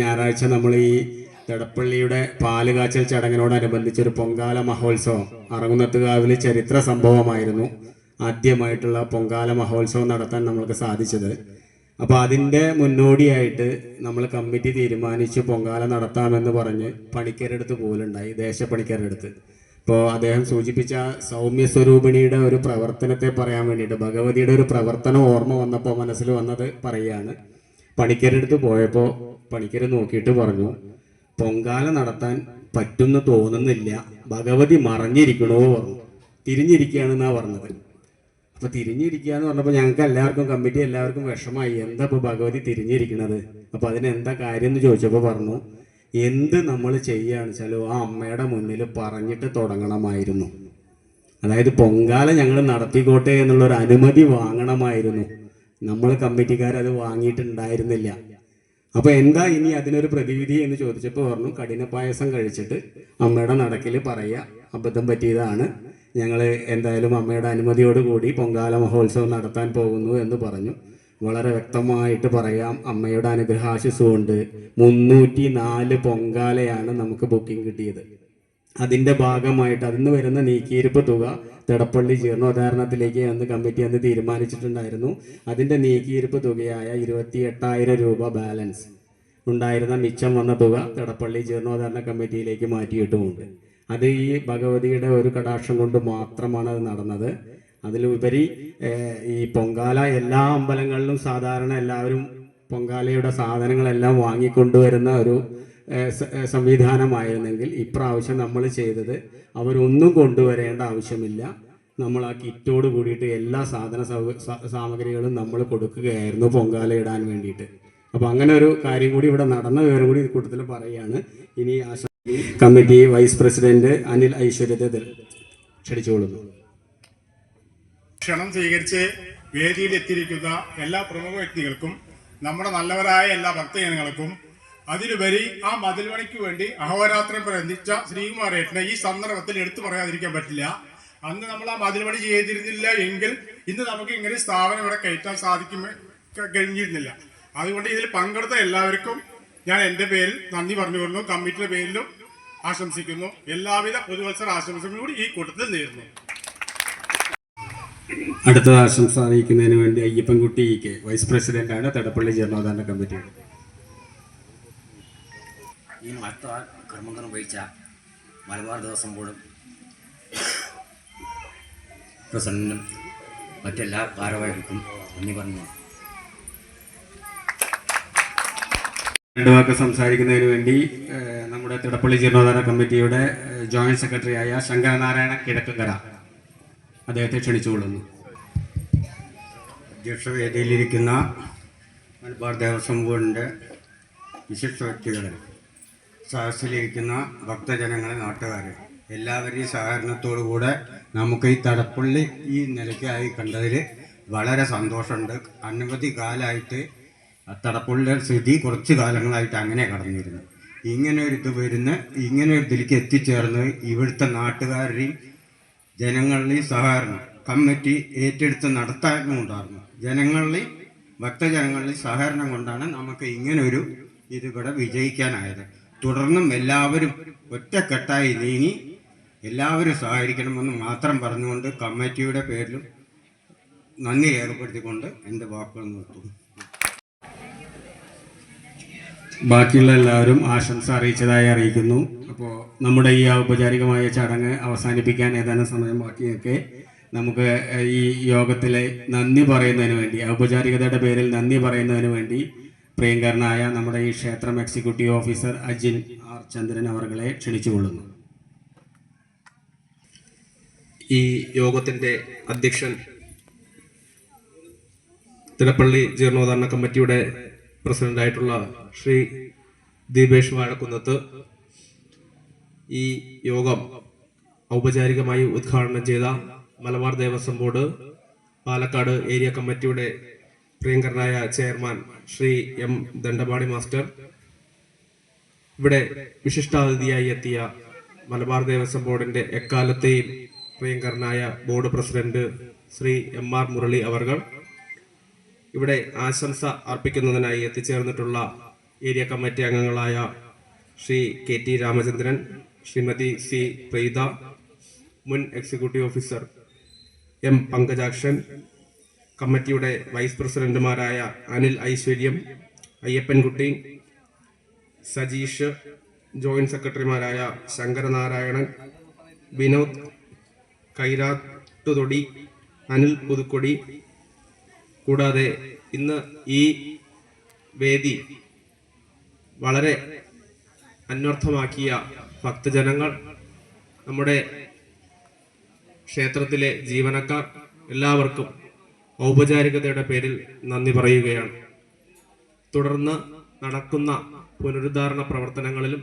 ഞായറാഴ്ച നമ്മൾ ഈ തടപ്പള്ളിയുടെ പാലുകാച്ചൽ ചടങ്ങിനോടനുബന്ധിച്ചൊരു പൊങ്കാല മഹോത്സവം അറങ്ങുന്നത്തുകാവിൽ ചരിത്ര സംഭവമായിരുന്നു. ആദ്യമായിട്ടുള്ള പൊങ്കാല മഹോത്സവം നടത്താൻ നമ്മൾക്ക് സാധിച്ചത്. അപ്പോൾ അതിൻ്റെ മുന്നോടിയായിട്ട് നമ്മൾ കമ്മിറ്റി തീരുമാനിച്ചു പൊങ്കാല നടത്താമെന്ന് പറഞ്ഞ് പണിക്കരെടുത്ത് പോലുണ്ടായി, ദേശപ്പണിക്കരെടുത്ത്. ഇപ്പോൾ അദ്ദേഹം സൂചിപ്പിച്ച സൗമ്യസ്വരൂപിണിയുടെ ഒരു പ്രവർത്തനത്തെ പറയാൻ വേണ്ടിയിട്ട്, ഭഗവതിയുടെ ഒരു പ്രവർത്തനം ഓർമ്മ വന്നപ്പോൾ മനസ്സിൽ വന്നത് പറയുകയാണ്. പണിക്കരെടുത്ത് പോയപ്പോൾ പണിക്കർ നോക്കിയിട്ട് പറഞ്ഞു, പൊങ്കാല നടത്താൻ പറ്റുമെന്ന് തോന്നുന്നില്ല, ഭഗവതി മറഞ്ഞിരിക്കണോ പറഞ്ഞു. തിരിഞ്ഞിരിക്കുകയാണെന്നാണ് പറഞ്ഞത്. അപ്പോൾ തിരിഞ്ഞിരിക്കുക എന്ന് പറഞ്ഞപ്പോൾ ഞങ്ങൾക്ക് എല്ലാവർക്കും കമ്മിറ്റി എല്ലാവർക്കും വിഷമായി. എന്താ ഇപ്പോൾ ഭഗവതി തിരിഞ്ഞിരിക്കണത്? അപ്പോൾ അതിനെന്താ കാര്യം എന്ന് ചോദിച്ചപ്പോൾ പറഞ്ഞു, എന്ത് നമ്മൾ ചെയ്യുകയാണെന്ന് വെച്ചാൽ ആ അമ്മയുടെ മുന്നിൽ പറഞ്ഞിട്ട് തുടങ്ങണമായിരുന്നു. അതായത് പൊങ്കാല ഞങ്ങൾ നടത്തിക്കോട്ടെ എന്നുള്ളൊരു അനുമതി വാങ്ങണമായിരുന്നു. നമ്മൾ കമ്മിറ്റിക്കാരത് വാങ്ങിയിട്ടുണ്ടായിരുന്നില്ല. അപ്പോൾ എന്താ ഇനി അതിനൊരു പ്രതിവിധി എന്ന് ചോദിച്ചപ്പോൾ പറഞ്ഞു, കഠിനപായസം കഴിച്ചിട്ട് അമ്മയുടെ നടക്കിൽ പറയുക, അബദ്ധം പറ്റിയതാണ്, ഞങ്ങൾ എന്തായാലും അമ്മയുടെ അനുമതിയോടുകൂടി പൊങ്കാല മഹോത്സവം നടത്താൻ പോകുന്നു എന്ന് പറഞ്ഞു. വളരെ വ്യക്തമായിട്ട് പറയാം, അമ്മയുടെ അനുഗ്രഹാശിസ് കൊണ്ട് 304 പൊങ്കാലയാണ് നമുക്ക് ബുക്കിംഗ് കിട്ടിയത്. അതിൻ്റെ ഭാഗമായിട്ട് അതിന് വരുന്ന നീക്കിയിരിപ്പ് തുക തിടപ്പള്ളി ജീർണോദ്ധാരണത്തിലേക്ക് അന്ന് കമ്മിറ്റി അന്ന് തീരുമാനിച്ചിട്ടുണ്ടായിരുന്നു. അതിൻ്റെ നീക്കിയിരിപ്പ് തുകയായ 28,000 രൂപ ബാലൻസ് ഉണ്ടായിരുന്ന മിച്ചം വന്ന തുക തിടപ്പള്ളി ജീർണോദ്ധാരണ കമ്മിറ്റിയിലേക്ക് മാറ്റിയിട്ടുമുണ്ട്. അത് ഈ ഭഗവതിയുടെ ഒരു കടാക്ഷം കൊണ്ട് മാത്രമാണ് അത് നടന്നത്. അതിലുപരി ഈ പൊങ്കാല എല്ലാ അമ്പലങ്ങളിലും സാധാരണ എല്ലാവരും പൊങ്കാലയുടെ സാധനങ്ങളെല്ലാം വാങ്ങിക്കൊണ്ടുവരുന്ന ഒരു സംവിധാനമായിരുന്നെങ്കിൽ ഇപ്രാവശ്യം നമ്മൾ ചെയ്തത് അവരൊന്നും കൊണ്ടുവരേണ്ട ആവശ്യമില്ല. നമ്മൾ ആ കിറ്റോട് കൂടിയിട്ട് എല്ലാ സാമഗ്രികളും നമ്മൾ കൊടുക്കുകയായിരുന്നു പൊങ്കാല ഇടാൻ വേണ്ടിയിട്ട്. അപ്പോൾ അങ്ങനെ ഒരു കാര്യം കൂടി ഇവിടെ നടന്ന വിവരം കൂടി കൂട്ടത്തിൽ പറയുകയാണ്. ഇനി കമ്മിറ്റി വൈസ് പ്രസിഡന്റ് അനിൽ ഐശ്വര്യത്തെ ക്ഷണിച്ചുകൊള്ളുന്നു. ക്ഷണം സ്വീകരിച്ച് വേദിയിൽ എത്തിയിരിക്കുന്ന എല്ലാ പ്രമുഖ വ്യക്തികൾക്കും നമ്മുടെ നല്ലവരായ എല്ലാ ഭക്തജനങ്ങൾക്കും അതിലുപരി ആ മതിൽപണിക്ക് വേണ്ടി അഹോരാത്രം പ്രയത്നിച്ച ശ്രീകുമാരേട്ടനെ ഈ സന്ദർഭത്തിൽ എടുത്തു പറയാതിരിക്കാൻ പറ്റില്ല. അന്ന് നമ്മൾ ആ മതിൽപണി ചെയ്തിരുന്നില്ല എങ്കിൽ ഇന്ന് നമുക്ക് ഇങ്ങനെ സ്ഥാപനം ഇവിടെ കയറ്റാൻ കഴിഞ്ഞിരുന്നില്ല. അതുകൊണ്ട് ഇതിൽ പങ്കെടുത്ത എല്ലാവർക്കും ഞാൻ എൻ്റെ പേരിൽ നന്ദി പറഞ്ഞുകൊള്ളുന്നു. കമ്മിറ്റിയുടെ പേരിലും ആശംസിക്കുന്നു. എല്ലാവിധ പുതുവത്സര ആശംസകളും കൂടി ഈ കൂട്ടത്തിൽ നേരുന്നു. അടുത്ത ആശംസ അറിയിക്കുന്നതിന് വേണ്ടി അയ്യപ്പൻകുട്ടി കെ വൈസ് പ്രസിഡന്റാണ് തിടപ്പള്ളി ജീർണോദ്ധാരണ കമ്മിറ്റിയുടെ. ഈ മഹത്തായ കർമ്മം നിർവഹിച്ച മലബാർ ദേവസ്വം ബോർഡും പ്രസിഡന്റിനും മറ്റെല്ലാ ഭാരവാഹികൾക്കും നന്ദി പറഞ്ഞു. രണ്ട് വാക്ക് സംസാരിക്കുന്നതിന് വേണ്ടി നമ്മുടെ തിടപ്പള്ളി ജീർണോദ്ധാരണ കമ്മിറ്റിയുടെ ജോയിന്റ് സെക്രട്ടറിയായ ശങ്കരനാരായണ കിഴക്കങ്കര അദ്ദേഹത്തെ ക്ഷണിച്ചുകൊള്ളുന്നു. അധ്യക്ഷവേദിയിലിരിക്കുന്ന മലബാർ ദേവസ്വം ബോർഡിൻ്റെ വിശിഷ്ട വ്യക്തികൾ, സദസ്സിലിരിക്കുന്ന ഭക്തജനങ്ങളെ, നാട്ടുകാർ, എല്ലാവരുടെയും സഹകരണത്തോടുകൂടെ നമുക്ക് ഈ തടപ്പള്ളി ഈ നിലയ്ക്കായി കണ്ടതിൽ വളരെ സന്തോഷമുണ്ട്. അനവധി കാലമായിട്ട് തടപ്പള്ളിയുടെ സ്ഥിതി കുറച്ച് കാലങ്ങളായിട്ട് അങ്ങനെ കടന്നിരുന്നു. ഇങ്ങനെ ഒരു ഇങ്ങനെ ഒരു ഇതിലേക്ക് എത്തിച്ചേർന്ന് ഇവിടുത്തെ നാട്ടുകാരുടെയും ജനങ്ങളുടെയും സഹകരണം കമ്മിറ്റി ഏറ്റെടുത്ത് നടത്താനുണ്ടായിരുന്നു. ജനങ്ങളുടെയും ഭക്തജനങ്ങളുടെയും സഹകരണം കൊണ്ടാണ് നമുക്ക് ഇങ്ങനൊരു ഇതിവിടെ വിജയിക്കാനായത്. തുടർന്നും എല്ലാവരും ഒറ്റക്കെട്ടായി നീങ്ങി എല്ലാവരും സഹകരിക്കണമെന്ന് മാത്രം പറഞ്ഞുകൊണ്ട് കമ്മിറ്റിയുടെ പേരിലും നന്ദി രേഖപ്പെടുത്തിക്കൊണ്ട് എൻ്റെ വാക്കുകൾ നിർത്തുന്നു. ബാക്കിയുള്ള എല്ലാവരും ആശംസ അറിയിച്ചതായി അറിയിക്കുന്നു. അപ്പോൾ നമ്മുടെ ഈ ഔപചാരികമായ ചടങ്ങ് അവസാനിപ്പിക്കാൻ ഏതാനും സമയം ബാക്കിയൊക്കെ നമുക്ക് ഈ യോഗത്തിലെ നന്ദി പറയുന്നതിന് വേണ്ടി, ഔപചാരികതയുടെ പേരിൽ നന്ദി പറയുന്നതിന് വേണ്ടി പ്രിയങ്കരനായ നമ്മുടെ ഈ ക്ഷേത്രം എക്സിക്യൂട്ടീവ് ഓഫീസർ അജിൻ ആർ ചന്ദ്രൻ അവരെ ക്ഷണിച്ചുകൊള്ളുന്നു. ഈ യോഗത്തിൻ്റെ അധ്യക്ഷൻ തിടപ്പള്ളി ജീർണോദ്ധാരണ കമ്മിറ്റിയുടെ പ്രസിഡന്റായിട്ടുള്ള ശ്രീ ദീപേഷ് വാഴക്കുന്നത്ത് ഈ യോഗം ഔപചാരികമായി ഉദ്ഘാടനം ചെയ്ത മലബാർ ദേവസ്വം ബോർഡ് പാലക്കാട് ഏരിയ കമ്മിറ്റിയുടെ പ്രിയങ്കരനായ chairman Shri M Dandapani master, ഇവിടെ വിശിഷ്ടാതിഥിയായി എത്തിയ മലബാർ ദേവസ്വം ബോർഡിന്റെ എക്കാലത്തെയും പ്രിയങ്കരനായ board president Shri M R Murali അവർകൾ, ഇവിടെ ആശംസ അർപ്പിക്കുന്നതിനായി എത്തിച്ചേർന്നിട്ടുള്ള ഏരിയ കമ്മിറ്റി അംഗങ്ങളായ Shri K T Ramachandran, Shrimati C Preetha, മുൻ എക്സിക്യൂട്ടീവ് ഓഫീസർ എം പങ്കജാക്ഷൻ, കമ്മിറ്റിയുടെ വൈസ് പ്രസിഡന്റുമാരായ അനിൽ ഐശ്വര്യം, അയ്യപ്പൻകുട്ടി, സജീഷ്, ജോയിന്റ് സെക്രട്ടറിമാരായ ശങ്കരനാരായണൻ, വിനോദ്, കൈരാട്ടുതൊടി, അനിൽ പുതുക്കൊടി, കൂടാതെ ഇന്ന് ഈ വേദി വളരെ അന്വർത്ഥമാക്കിയ ഭക്തജനങ്ങൾ, നമ്മുടെ ക്ഷേത്രത്തിലെ ജീവനക്കാർ, എല്ലാവർക്കും ഔപചാരികതയുടെ പേരിൽ നന്ദി പറയുകയാണ്. തുടർന്ന് നടക്കുന്ന പുനരുദ്ധാരണ പ്രവർത്തനങ്ങളിലും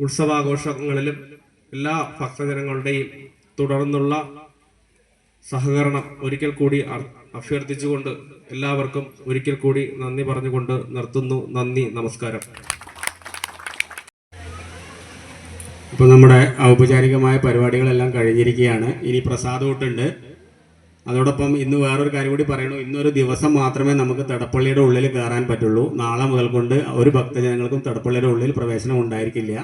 ഉത്സവാഘോഷങ്ങളിലും എല്ലാ ഭക്തജനങ്ങളുടെയും തുടർന്നുള്ള സഹകരണം ഒരിക്കൽ കൂടി അഭ്യർത്ഥിച്ചുകൊണ്ട് എല്ലാവർക്കും ഒരിക്കൽ കൂടി നന്ദി പറഞ്ഞുകൊണ്ട് നിർത്തുന്നു. നന്ദി, നമസ്കാരം. ഇപ്പോൾ നമ്മുടെ ഔപചാരികമായ പരിപാടികളെല്ലാം കഴിഞ്ഞിരിക്കുകയാണ്. ഇനി പ്രസാദൂട്ടുണ്ട്. അതോടൊപ്പം ഇന്ന് വേറൊരു കാര്യം കൂടി പറയണു. ഇന്നൊരു ദിവസം മാത്രമേ നമുക്ക് തടപ്പള്ളിയുടെ ഉള്ളിൽ കയറാൻ പറ്റുള്ളൂ. നാളെ മുതൽ കൊണ്ട് ഒരു ഭക്തജനങ്ങൾക്കും തടപ്പള്ളിയുടെ ഉള്ളിൽ പ്രവേശനം ഉണ്ടായിരിക്കില്ല.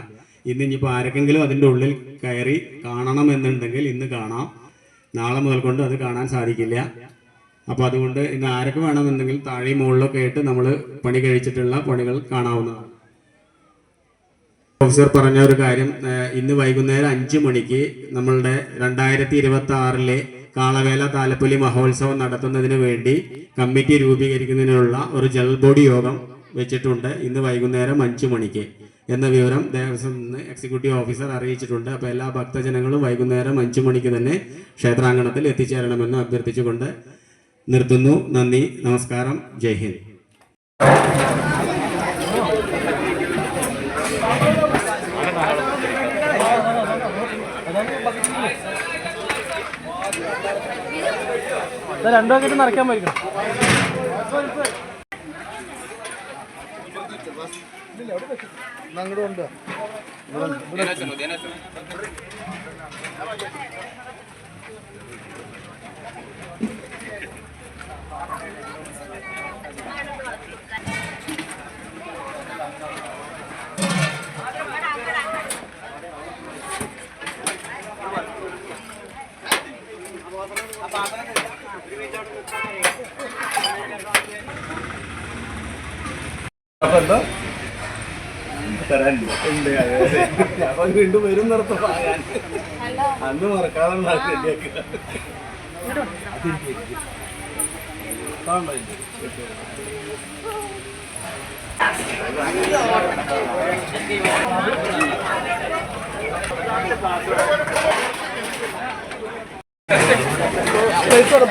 ഇന്ന് ഇനിയിപ്പോൾ ആർക്കെങ്കിലും അതിൻ്റെ ഉള്ളിൽ കയറി കാണണമെന്നുണ്ടെങ്കിൽ ഇന്ന് കാണാം. നാളെ മുതൽ കൊണ്ട് അത് കാണാൻ സാധിക്കില്ല. അപ്പോൾ അതുകൊണ്ട് ഇന്ന് ആരൊക്കെ വേണമെന്നുണ്ടെങ്കിൽ താഴെയും മുകളിലൊക്കെ ആയിട്ട് നമ്മൾ പണി കഴിച്ചിട്ടുള്ള പണികൾ കാണാവുന്നതാണ്. ഓഫീസർ പറഞ്ഞ ഒരു കാര്യം, ഇന്ന് വൈകുന്നേരം 5 മണിക്ക് നമ്മളുടെ 2026 കാളവേല താലപ്പൊലി മഹോത്സവം നടത്തുന്നതിന് വേണ്ടി കമ്മിറ്റി രൂപീകരിക്കുന്നതിനുള്ള ഒരു ജനറൽ ബോഡി യോഗം വെച്ചിട്ടുണ്ട്. ഇന്ന് വൈകുന്നേരം 5 മണിക്ക് എന്ന വിവരം ദേവസ്വം എക്സിക്യൂട്ടീവ് ഓഫീസർ അറിയിച്ചിട്ടുണ്ട്. അപ്പോൾ എല്ലാ ഭക്തജനങ്ങളും വൈകുന്നേരം 5 മണിക്ക് തന്നെ ക്ഷേത്രാങ്കണത്തിൽ എത്തിച്ചേരണമെന്ന് അഭ്യർത്ഥിച്ചുകൊണ്ട് നിർത്തുന്നു. നന്ദി, നമസ്കാരം, ജയ് ഹിന്ദ്. രണ്ടോ കേട്ട് നിറയ്ക്കാൻ പറ്റും. അങ്ങോട്ട് വീണ്ടും വരും നിർത്തും അന്ന് മറക്കാതെ പ്ലേറ്റോടെ